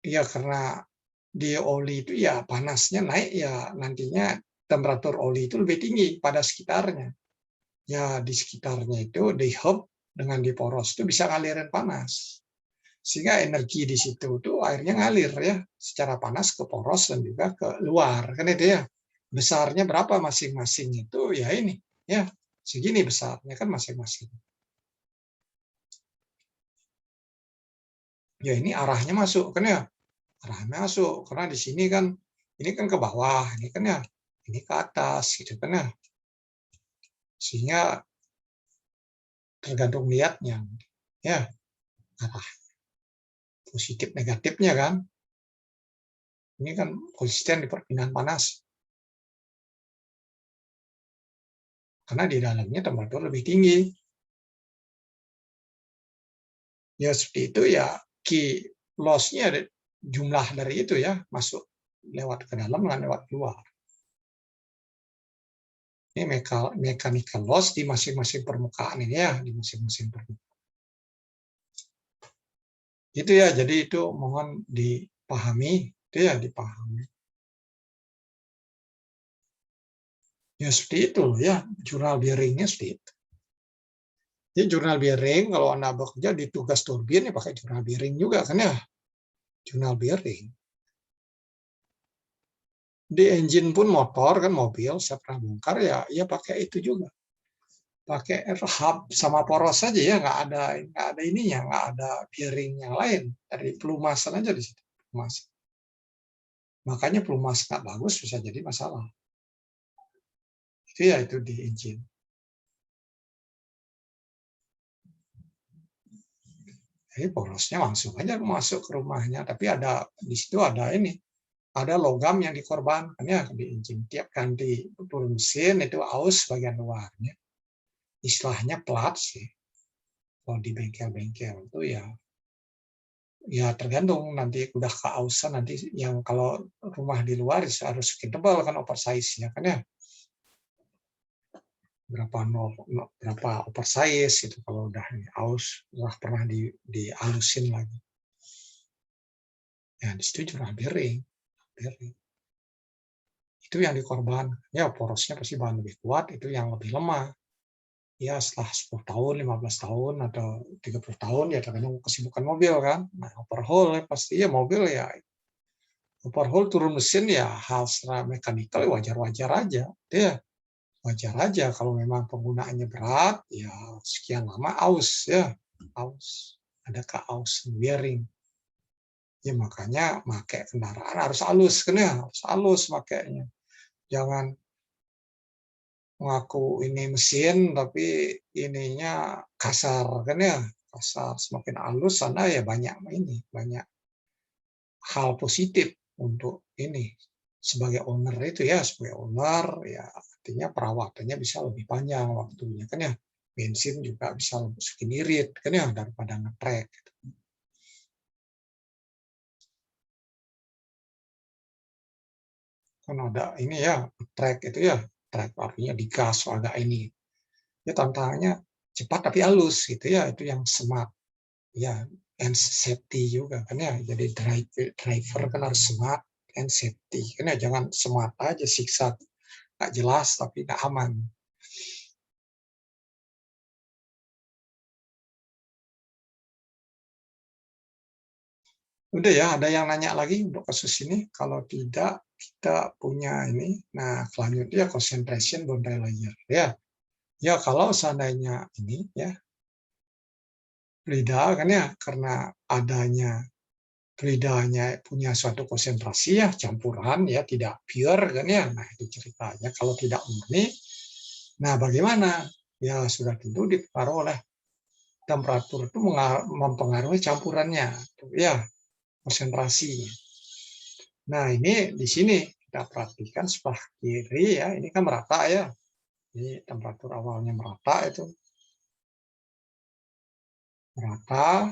ya karena di oli itu ya panasnya naik ya nantinya temperatur oli itu lebih tinggi pada sekitarnya. Ya di sekitarnya itu di hub dengan di poros itu bisa ngalirin panas. Sehingga energi di situ tuh airnya ngalir ya secara panas ke poros dan juga ke luar kan itu ya. Besarnya berapa masing-masing itu ya ini ya segini besarnya kan masing-masing. Ya ini arahnya masuk kan ya. Arahnya masuk karena di sini kan ini kan ke bawah, ini kan ya ini ke atas gitu kan ya. Sehingga tergantung niatnya ya arah positif negatifnya kan. Ini kan konsisten di perpindahan panas. Karena di dalamnya temperatur lebih tinggi. Ya seperti itu ya key loss-nya jumlah dari itu ya masuk lewat ke dalam dan lewat keluar. Ini mechanical loss di masing-masing permukaan ini ya di masing-masing permukaan. Itu ya jadi itu mohon dipahami itu ya dipahami. Ya seperti itu ya jurnal bearingnya seperti itu. Jadi jurnal bearing kalau Anda bekerja di tugas turbin ya pakai jurnal bearing juga kan ya. Jurnal bearing. Di engine pun motor kan mobil saya pernah bongkar ya pakai itu juga. Pakai hub sama poros saja ya nggak ada ininya nggak ada bearing yang lain dari pelumasan aja di situ pelumasan. Makanya pelumas nggak bagus bisa jadi masalah itu ya itu di engine. Jadi porosnya langsung aja masuk ke rumahnya, tapi ada di situ ada ini, ada logam yang dikorbankan ya, diinjing tiap ganti turun mesin itu aus bagian luarnya. Istilahnya plat sih. Kalau di bengkel-bengkel itu ya tergantung nanti udah keausan nanti yang kalau rumah di luar harus skin tebal kan oversize-nya kan ya. Berapa oversize itu kalau udah aus udah pernah dialusin lagi. Ya di situ juga bearing. Itu yang dikorban. Ya porosnya pasti bahan lebih kuat, itu yang lebih lemah. Ya setelah 10 tahun, 15 tahun, atau 30 tahun, ya tergantung kesibukan mobil kan. Nah, overhaul ya pasti ya mobil ya. Overhaul turun mesin ya hal secara mekanikal wajar-wajar aja. Ya wajar aja kalau memang penggunaannya berat, ya sekian lama aus ya. Aus. Ada aus bearing. Ya makanya pakai kendaraan harus halus kan ya, harus halus makainya. Jangan ngaku ini mesin tapi ininya kasar kan ya, kasar. Semakin halus sana ya banyak hal positif untuk ini sebagai owner itu ya, sebagai owner ya artinya perawatannya bisa lebih panjang waktunya kan ya, bensin juga bisa lebih skin irit kan ya daripada ngetrek gitu. Kan ada ini ya trek itu ya, trek artinya digas agak ini ya, tantangannya cepat tapi halus gitu ya, itu yang smart ya, and safety juga kan ya. Jadi driver kan harus smart and safety kan ya, jangan smart aja siksa nggak jelas tapi nggak aman. Udah ya, ada yang nanya lagi untuk kasus ini? Kalau tidak, kita punya ini. Nah, selanjutnya concentration boundary layer. Ya, ya kalau seandainya ini ya, Frida kan ya, karena adanya Fridanya punya suatu konsentrasi ya, campuran ya, tidak pure kan ya. Nah, itu ceritanya. Kalau tidak murni, nah bagaimana? Ya sudah tentu dipengaruhi oleh temperatur itu mempengaruhi campurannya. Ya, konsentrasinya. Nah, ini di sini kita perhatikan sebelah kiri ya, ini kan merata ya. Ini temperatur awalnya merata itu. Merata,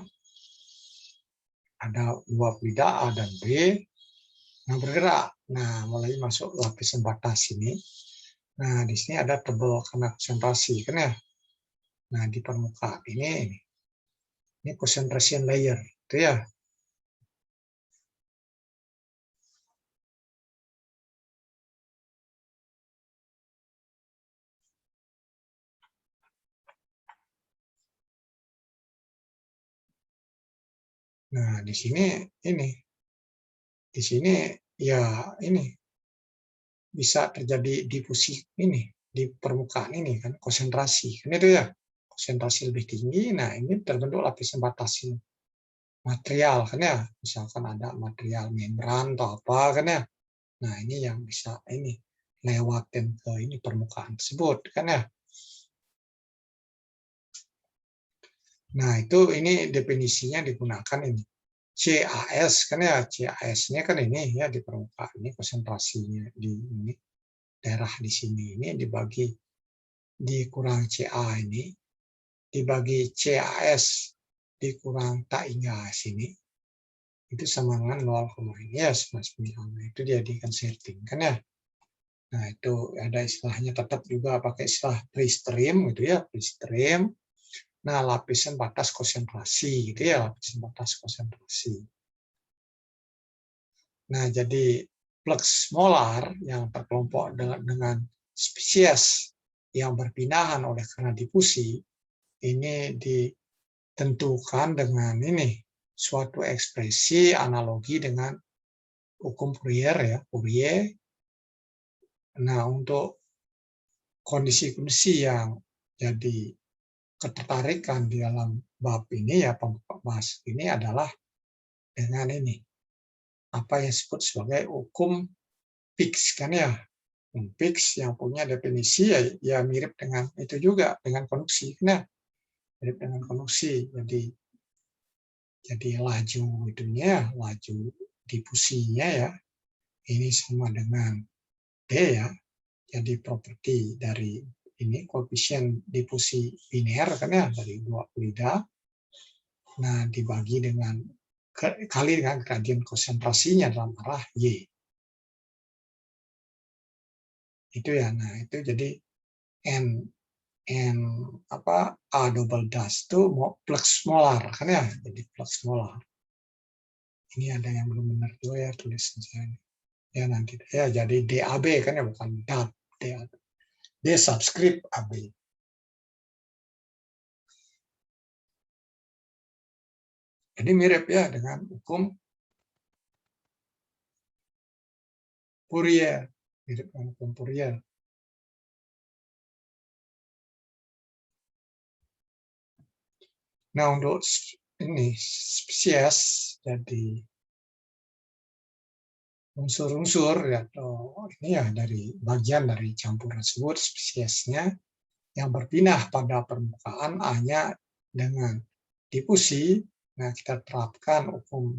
ada dua fluida A dan B. Nah, bergerak. Nah, mulai masuk lapisan batas ini. Nah, di sini ada tebal karena konsentrasi kan ya. Nah, di permukaan ini concentration layer itu ya. Nah, di sini ini di sini ya ini bisa terjadi difusi ini di permukaan ini kan konsentrasi kan itu ya, konsentrasi lebih tinggi. Nah, ini terbentuk lapisan batas ini material kan ya, misalkan ada material membran atau apa kan ya. Nah, ini yang bisa ini lewatin ke ini permukaan tersebut kan ya. Nah, itu ini definisinya digunakan ini CAS kan ya, CAS-nya kan ini ya di permukaan ini konsentrasinya di ini daerah di sini ini dibagi dikurang CA ini dibagi CAS dikurang TAINGA sini itu sama dengan 0, ini ya 99. Nah, itu dijadikan setting kan ya. Nah, itu ada istilahnya tetap juga pakai istilah pre-stream gitu ya, pre-stream. Nah, lapisan batas konsentrasi gitu ya, lapisan batas konsentrasi. Nah, jadi flux molar yang terkelompok dengan spesies yang berpindahan oleh karena difusi ini ditentukan dengan ini suatu ekspresi analogi dengan hukum Fourier ya, Fourier. Nah, untuk kondisi-kondisi yang jadi ketertarikan di dalam bab ini ya, bahas ini adalah dengan ini apa yang disebut sebagai hukum Fick kan ya. Fick yang punya definisi ya mirip dengan itu juga dengan konduksi. Nah, mirip dengan konduksi. Jadi Jadi laju itunya, laju difusinya ya, ini sama dengan D ya. Jadi properti dari ini koefisien difusi biner kan ya, dari dua fluida. Nah, dibagi dengan kali dengan gradien konsentrasinya dalam arah Y. Itu ya. Nah, itu jadi N A double dash itu flux molar kan ya, jadi flux molar. Ini ada yang belum benar juga ya tulisan saya. Ya nanti ya jadi DAB kan ya, bukan DAB, DAB. D subscript AB. Jadi mirip ya dengan hukum Fourier, mirip dengan hukum Fourier. Nah, untuk ini spesies jadi unsur-unsur ya, atau ini ya dari bagian dari campuran tersebut spesiesnya yang berpindah pada permukaan hanya dengan difusi. Nah, kita terapkan hukum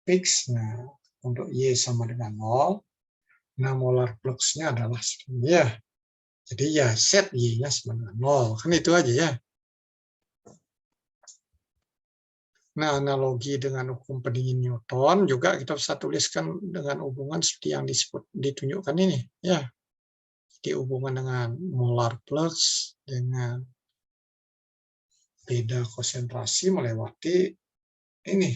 Fick. Nah, untuk Y sama dengan 0, nah molar fluxnya adalah ya. Jadi ya set Y-nya sama dengan 0. Kan itu aja ya. Nah, analogi dengan hukum pendingin Newton juga kita bisa tuliskan dengan hubungan seperti yang ditunjukkan ini. Ya, jadi hubungan dengan molar flux dengan beda konsentrasi melewati ini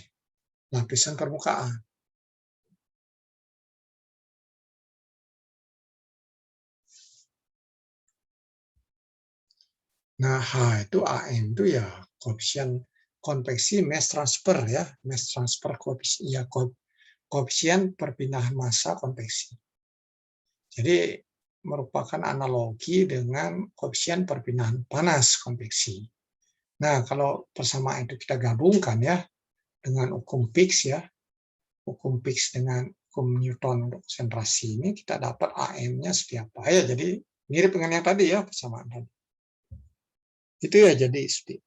lapisan permukaan. Nah, H itu AM itu ya koefisien konveksi mass transfer ya, mass transfer koefisien ya, koefisien perpindahan massa konveksi. Jadi merupakan analogi dengan koefisien perpindahan panas konveksi. Nah, kalau persamaan itu kita gabungkan ya dengan hukum Fick ya, hukum Fick dengan hukum Newton untuk konsentrasi ini, kita dapat AM-nya seperti apa ya. Jadi mirip dengan yang tadi ya, persamaan tadi. Itu ya jadi seperti.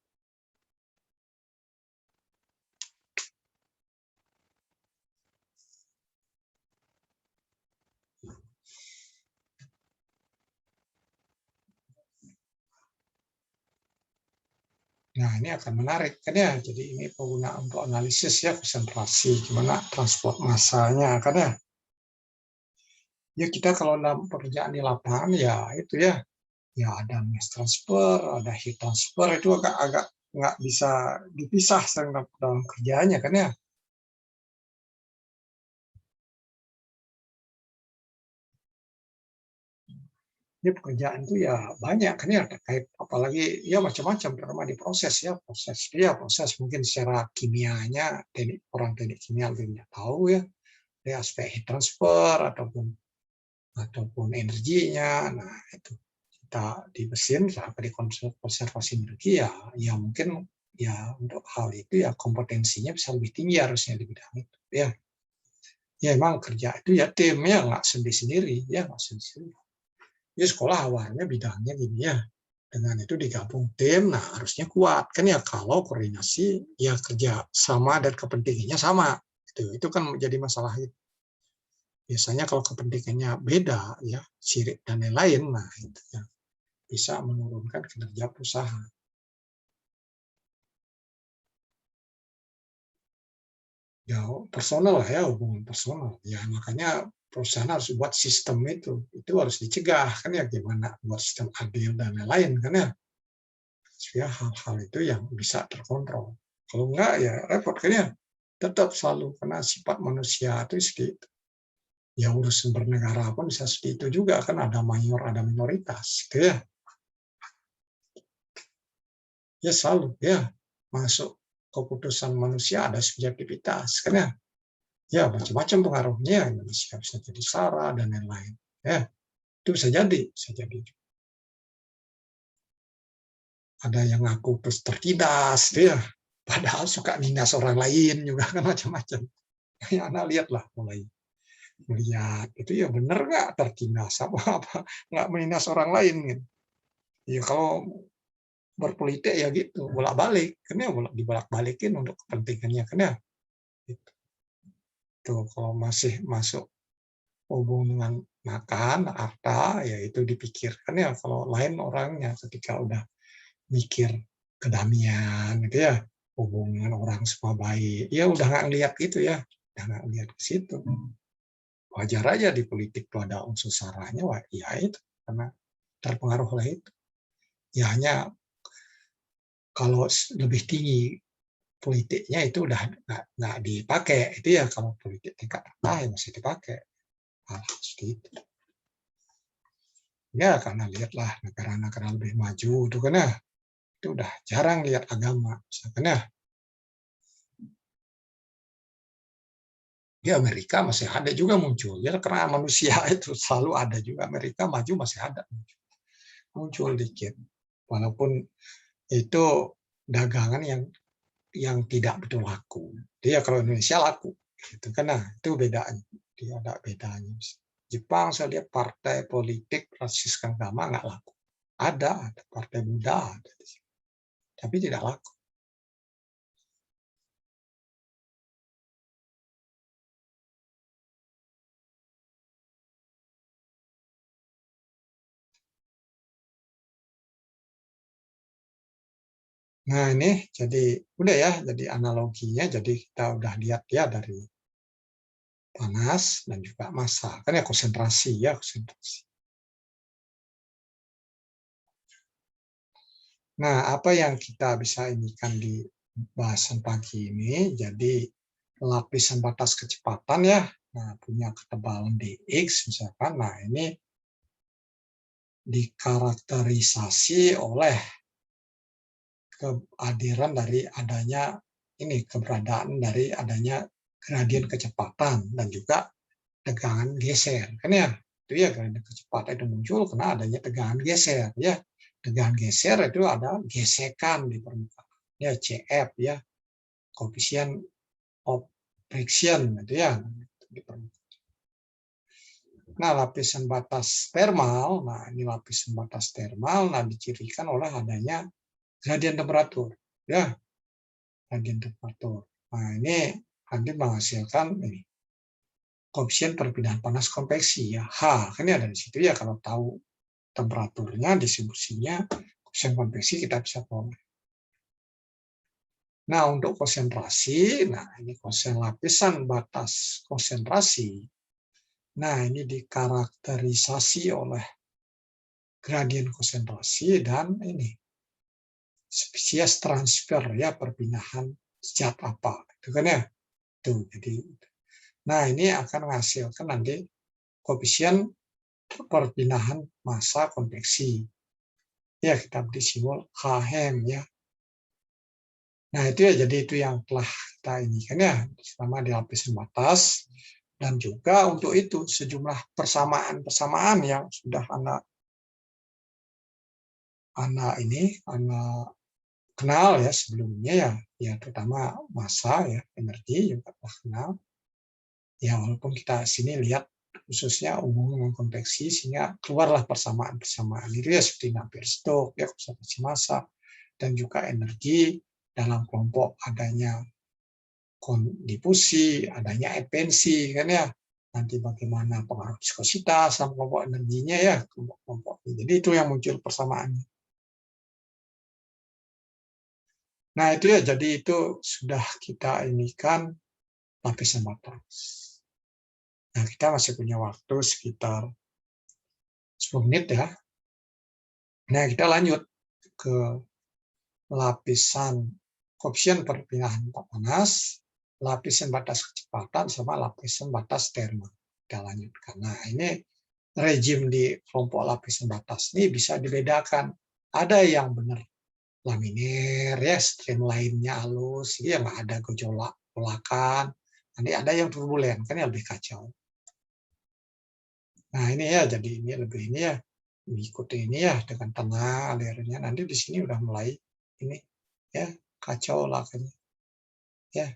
Nah, ini akan menarik kan ya. Jadi ini penggunaan untuk analisis ya konsentrasi, gimana transport massanya kan ya. Ya kita kalau dalam pekerjaan di lapangan ya itu ya, ya ada mass transfer, ada heat transfer, itu agak nggak bisa dipisah dalam kerjanya kan ya. Ini pekerjaan itu ya banyak kan ya, terkait apalagi ya macam-macam, terutama di proses ya, proses mungkin secara kimianya, orang teknik kimia lebih tahu ya, dari aspek heat transfer ataupun energinya. Nah, itu kita di mesin sampai di konservasi energi ya mungkin ya untuk hal itu ya kompetensinya bisa lebih tinggi harusnya di bidang itu ya. Ya emang kerja itu ya tim ya, nggak sendiri-sendiri ya, nggak sendiri. Ya sekolah awalnya bidangnya gini ya, dengan itu digabung tim, nah harusnya kuat kan ya kalau koordinasi ya kerja sama dan kepentingannya sama. Itu kan menjadi masalah itu. Biasanya kalau kepentingannya beda ya, sirik dan lain-lain, nah itu ya bisa menurunkan kinerja perusahaan. Ya personal lah ya, hubungan personal. Ya makanya perusahaan harus buat sistem itu harus dicegah kan ya, gimana buat sistem adil dan lain-lain kan ya, supaya hal-hal itu yang bisa terkontrol. Kalau enggak ya repot kan ya, tetap selalu karena sifat manusia itu seperti itu. Ya urus sumber negara pun bisa seperti itu juga kan, ada mayor ada minoritas gitu ya. Ya selalu ya masuk keputusan manusia ada subjektivitas kan ya. Ya macam-macam pengaruhnya, manusia bisa jadi sara dan lain-lain ya, itu bisa jadi ada yang ngaku tertindas ya, padahal suka nindas orang lain juga kan, macam-macam ya. Anak lihatlah mulai melihat itu ya benar nggak tertindas apa nggak menindas orang lain gitu. Ya kalau berpolitik ya gitu, bolak-balik, kan ya dibolak-balikin untuk kepentingannya kan ya. Gitu. Tuh kalau masih masuk hubungan makan, harta, ya itu dipikirkan ya kalau lain orangnya ketika udah mikir kedamaian gitu ya, hubungan orang semua baik, ya udah nggak ngeliat gitu ya, udah nggak ngeliat ke situ. Wajar aja di politik tuh ada unsur saranya, wah ya itu, karena terpengaruh oleh itu. Ya hanya kalau lebih tinggi politiknya itu udah nggak dipakai, itu ya kalau politik tingkat rendah ya masih dipakai. Hal seperti itu. Ya karena lihatlah negara-negara lebih maju itu kan ya, itu udah jarang lihat agama, misalkan ya. Di Amerika masih ada juga muncul, ya karena manusia itu selalu ada juga, Amerika maju masih ada muncul dikit, walaupun itu dagangan yang tidak betul laku. Dia kalau Indonesia laku, gitu kan? Nah itu bedanya, dia ada bedanya. Jepang saya lihat partai politik basis agama nggak laku, ada partai Buddha, ada, tapi tidak laku. Nah ini jadi udah ya, jadi analoginya, jadi kita udah lihat ya dari panas dan juga massa, kan ya konsentrasi ya konsentrasi. Nah apa yang kita bisa inikan di bahasan pagi ini, jadi lapisan batas kecepatan ya, nah punya ketebalan dx misalkan, nah ini dikarakterisasi oleh kehadiran dari adanya ini, keberadaan dari adanya gradien kecepatan dan juga tegangan geser kan ya, itu ya gradien kecepatan itu muncul karena adanya tegangan geser ya, tegangan geser itu ada gesekan di permukaan ya, CF ya, koefisien of friction gitu ya di permukaan. Nah lapisan batas termal, nah ini lapisan batas termal, nah dicirikan oleh adanya gradien temperatur ya, gradien temperatur. Nah ini nanti menghasilkan ini koefisien perpindahan panas konveksi ya, H kan ya dari situ ya, kalau tahu temperaturnya, distribusinya, koefisien konveksi kita bisa peroleh. Nah untuk konsentrasi, nah ini lapisan batas konsentrasi, nah ini dikarakterisasi oleh gradien konsentrasi dan ini spesies transfer ya, perpindahan zat apa itu kan ya, tuh jadi nah ini akan menghasilkan nanti koefisien perpindahan massa konveksi ya, kita beri simbol Km ya. Nah itu ya, jadi itu yang telah kita ini kan ya, selama di lapisan batas, dan juga untuk itu sejumlah persamaan yang sudah anak kenal ya sebelumnya ya, ya terutama massa ya, energi juga telah kenal. Ya walaupun kita sini lihat khususnya hubungan konveksi, sehingga keluarlah persamaan-persamaan itu ya, seperti Navier-Stokes ya, konservasi massa, dan juga energi dalam kelompok adanya difusi, adanya epensi kan ya, nanti bagaimana pengaruh viskositas sama kelompok energinya ya, kelompok-kelompok. Jadi itu yang muncul persamaannya. Nah itu ya, jadi itu sudah kita inikan lapisan batas. Nah kita masih punya waktu sekitar 10 menit ya. Nah kita lanjut ke lapisan koefisien perpindahan panas, lapisan batas kecepatan, sama lapisan batas termal. Kita lanjutkan. Nah ini rejim di kelompok lapisan batas ini bisa dibedakan. Ada yang benar laminer ya, streamline-nya halus, ya nggak ada gejolak-gejolakan. Nanti ada yang turbulen, kan yang lebih kacau. Nah ini ya, jadi ini lebih ini ya, mengikuti ini ya dengan tenang alirnya. Nanti di sini udah mulai ini ya, kacau lah kan ya.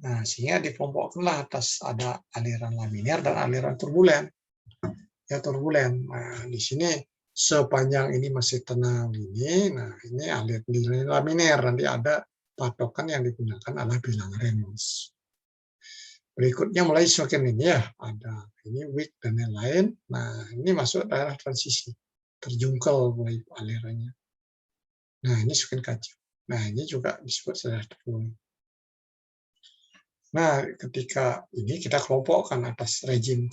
Nah sehingga dikelompokkanlah atas ada aliran laminer dan aliran turbulen ya, turbulen. Nah di sini sepanjang ini masih tenang ini, nah ini alir nilai laminer, nanti ada patokan yang digunakan adalah bilangan Reynolds. Berikutnya mulai semakin ini ya, ada ini weak dan lain-lain. Nah, ini masuk daerah transisi, terjungkel mulai alirannya. Nah, ini semakin kacau. Nah, ini juga disebut daerah terjungkel. Nah, ketika ini kita kelompokkan atas rejim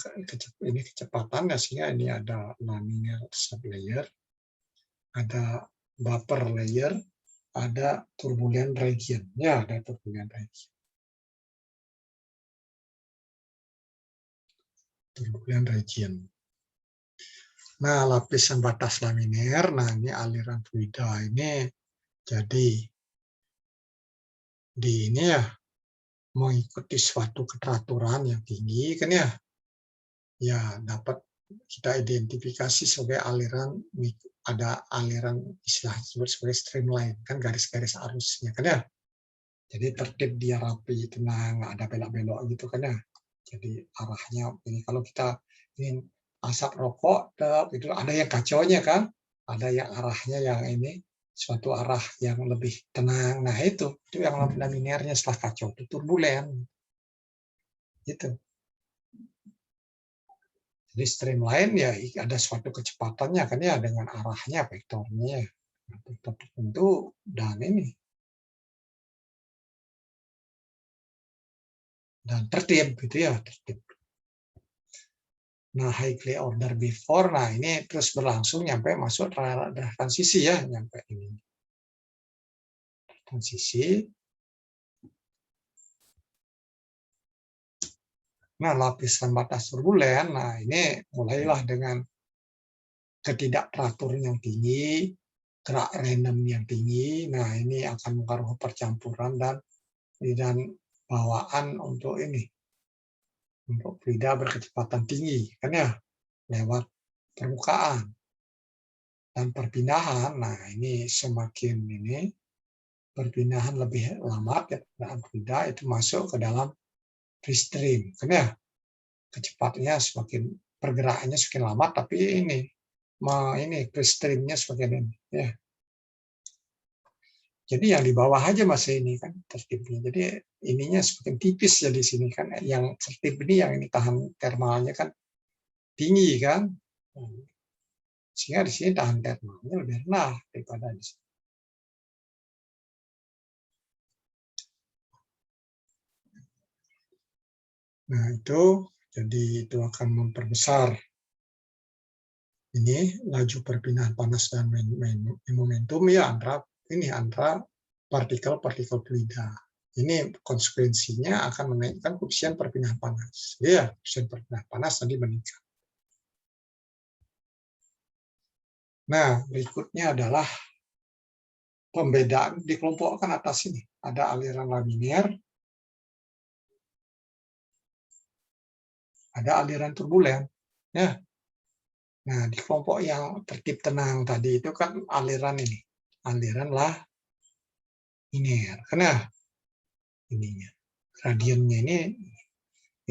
ini kecepatan, ya, sehingga ini ada laminar sublayer, ada buffer layer, ada turbulent region. Ya, ada turbulent region. Turbulent region. Nah, lapisan batas laminer, nah ini aliran fluida ini jadi di ini ya mengikuti suatu keteraturan yang tinggi kan ya. Ya, dapat kita identifikasi sebagai aliran, ada aliran istilah disebut sebagai streamline kan, garis-garis arusnya kan ya. Jadi tertib, dia rapi, tenang, nggak ada belok-belok gitu kan ya. Jadi arahnya ini kalau kita ingin asap rokok itu ada yang kacaunya kan, ada yang arahnya yang ini suatu arah yang lebih tenang. Nah itu yang laminernya setelah kacau itu turbulen gitu. Jadi streamline ya ada suatu kecepatannya kan ya, dengan arahnya, vektornya, vektor tertentu dan ini dan tertib gitu ya, tertib. Nah, highly order before, nah ini terus berlangsung nyampe masuk transisi ya, nyampe ini. Transisi. Nah, lapisan batas turbulen, nah ini mulailah dengan ketidakteraturan yang tinggi, gerak random yang tinggi, nah ini akan mempengaruhi percampuran dan bawaan untuk ini, untuk fluida berkecepatan tinggi, kan ya, lewat permukaan. Dan perpindahan, nah ini semakin ini, perpindahan lebih lambat ya, dalam fluida itu masuk ke dalam free stream, kan ya, kecepatannya semakin, pergerakannya semakin lambat, tapi ini free streamnya semakin ini, ya. Jadi yang di bawah aja masih ini kan tertibnya. Jadi ininya semakin tipis ya di sini kan. Yang tertib ini yang ini tahan termalnya kan tinggi kan. Sehingga di sini tahan termalnya lebih rendah daripada di sini. Nah, itu jadi itu akan memperbesar ini laju perpindahan panas dan momentum ya antara partikel-partikel fluida. Ini konsekuensinya akan menaikkan koefisien perpindahan panas. Ya, koefisien perpindahan panas tadi meningkat. Nah, berikutnya adalah pembedaan dikelompokkan atas ini. Ada aliran laminer, ada aliran turbulen. Ya. Nah, di kelompok yang tertib tenang tadi itu kan aliran ini. Aliran laminer. Karena ininya, gradiennya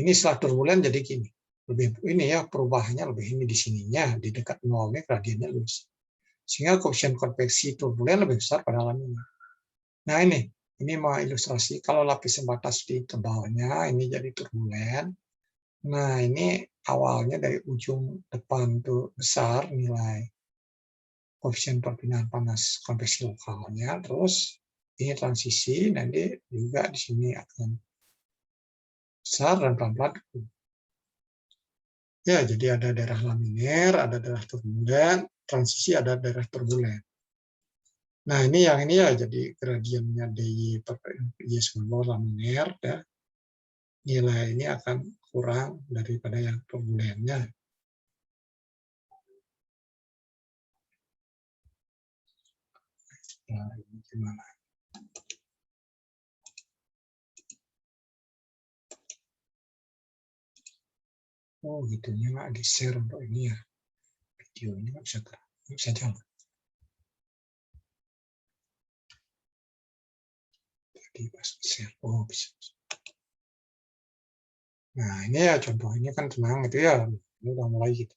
ini setelah turbulen jadi gini. Lebih ini ya, perubahannya lebih ini di sininya, di dekat nol ini gradiennya lebih besar. Sehingga koefisien konveksi turbulen lebih besar pada laminar. Nah, ini mau ilustrasi kalau lapisan batas di tebalnya ini jadi turbulen. Nah, ini awalnya dari ujung depan tuh besar nilai koefisien perpindahan panas konveksi lokalnya, terus ini transisi, nanti juga di sini akan besar dan pelan-pelan. Ya, jadi ada daerah laminer, ada daerah turbulen, transisi ada daerah turbulen. Nah, ini ya, jadi gradiennya DY per Y semua laminer, ya. Nilai ini akan kurang daripada yang turbulennya. Nah, ini gimana? Oh, gitunya nggak di-share untuk ini ya. Videonya nggak bisa jalan. Tadi pas share, oh bisa. Nah, ini ya contoh ini kan tenang gitu ya. Ini udah mulai gitu.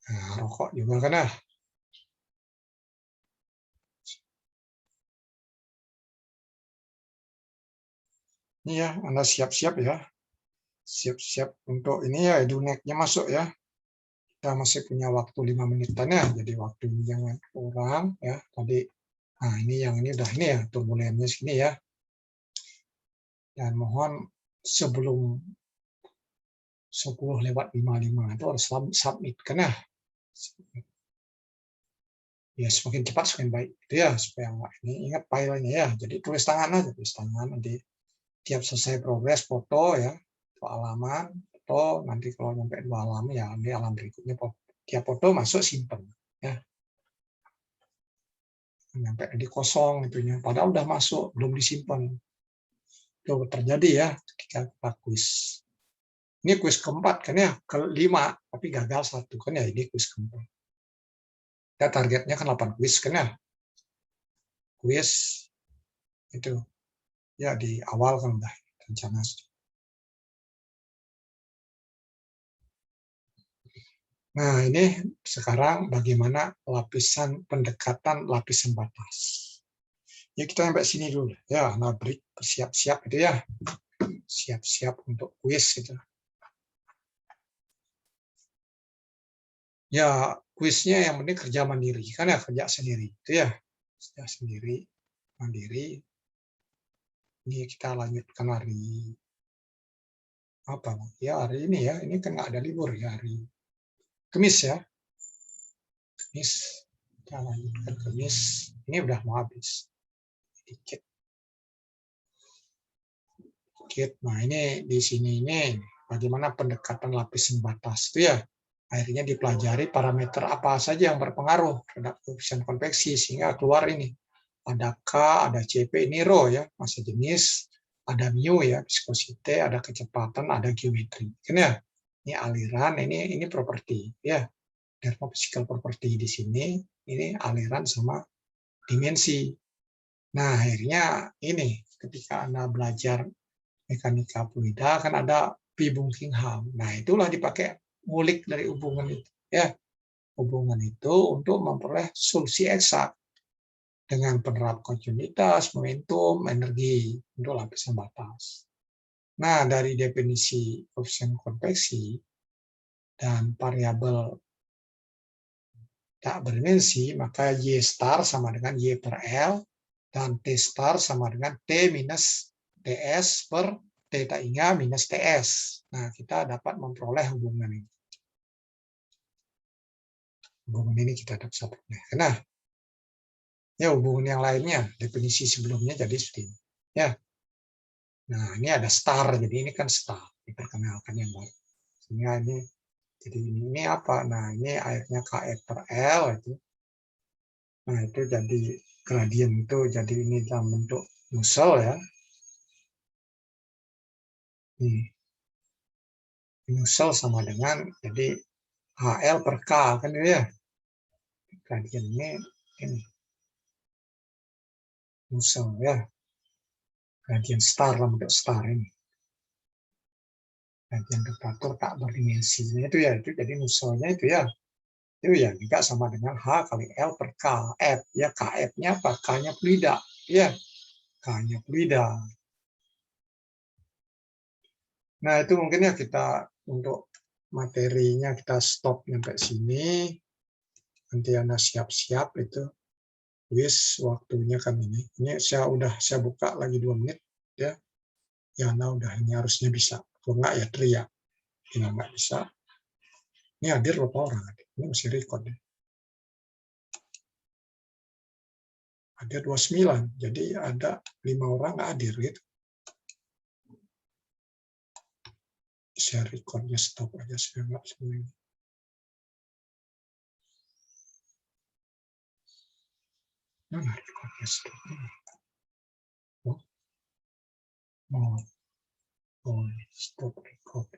Nah, rokok juga kan ya. Ini ya, Anda siap-siap ya. Siap-siap untuk ini ya, eduneknya masuk ya. Kita masih punya waktu 5 menitan ya, jadi waktunya jangan kurang ya. Tadi, nah ini yang ini udah ini ya, turbulennya segini ya. Dan mohon sebelum 10:55 itu harus submit kan ya. Ya semakin cepat semakin baik gitu ya, supaya nggak ini ingat filenya ya. Jadi tulis tangan aja, tulis tangan nanti tiap selesai progres foto ya, foto halaman, foto nanti kalau sampai 2 halaman ya ini halaman berikutnya tiap foto masuk simpen ya. Sampai di kosong itunya, padahal udah masuk belum disimpan. Itu terjadi ya ketika kita kuis. Ini kuis keempat kan ya, kelima tapi gagal satu kan ya, ini kuis keempat. Ya targetnya kan 8 kuis kan ya. Kuis itu ya di awal kan udah rencana. Nah, ini sekarang bagaimana lapisan pendekatan lapisan batas. Ya kita sampai sini dulu ya, nah break, siap-siap itu ya. Siap-siap untuk kuis itu. Ya, kuisnya yang penting kerja mandiri kan ya, kerja sendiri itu ya. Kerja sendiri, mandiri. Ini kita lanjutkan hari apa? Ya hari ini ya, ini kan nggak ada libur ya, hari Kamis ya. Kamis, kita lanjutkan Kamis. Ini udah mau habis. Dikit. Nah ini di sini ini bagaimana pendekatan lapisan batas itu ya. Akhirnya dipelajari parameter apa saja yang berpengaruh terhadap koefisien konveksi sehingga keluar ini. Ada K, ada CP, ini rho ya, massa jenis, ada mu ya, viscosity, ada kecepatan, ada geometri. Kan ya? Ini aliran, ini properti ya. Thermophysical property di sini, ini aliran sama dimensi. Nah, akhirnya ini ketika Anda belajar mekanika fluida kan ada P-Buckingham. Nah, itulah dipakai ngulik dari hubungan itu ya. Hubungan itu untuk memperoleh solusi eksak dengan penerap kontinuitas, momentum, energi untuk lapisan batas. Nah, dari definisi koefisien konveksi dan variabel tak berdimensi, maka Y star sama dengan Y per L, dan T star sama dengan T minus TS per theta inga minus TS. Nah, kita dapat memperoleh hubungan ini. Hubungan ini kita dapat peroleh. Nah, ya hubungan yang lainnya, definisi sebelumnya jadi seperti ini. Ya. Nah, ini ada star, jadi ini kan star, diperkenalkan yang baru. Sehingga ini, jadi ini apa? Nah, ini airnya KF per L itu. Nah, itu jadi gradien itu, jadi ini dalam bentuk Nusselt ya. Nusselt sama dengan, jadi HL per K, kan itu ya. Gradien ini. Nusselt ya. Gradien star dalam bentuk star ini. Gradien temperatur tak berdimensinya itu ya, itu jadi Nusseltnya itu ya. Itu ya juga sama dengan H kali L per K. F ya, KF-nya apa? K-nya fluida ya, K-nya fluida. Nah itu mungkin ya kita untuk materinya kita stop sampai sini. Nanti Anda siap-siap itu wis waktunya kan ini saya buka lagi 2 menit ya. Ya Anda udah ini harusnya bisa, kalau enggak ya teriak. Kalau enggak bisa, ini hadir berapa orang? Ini masih record ya. Ada 29, jadi ada 5 orang nggak hadir gitu. Saya recordnya stop aja, saya nggak semuanya. Mana recordnya stop? Oh, stop record.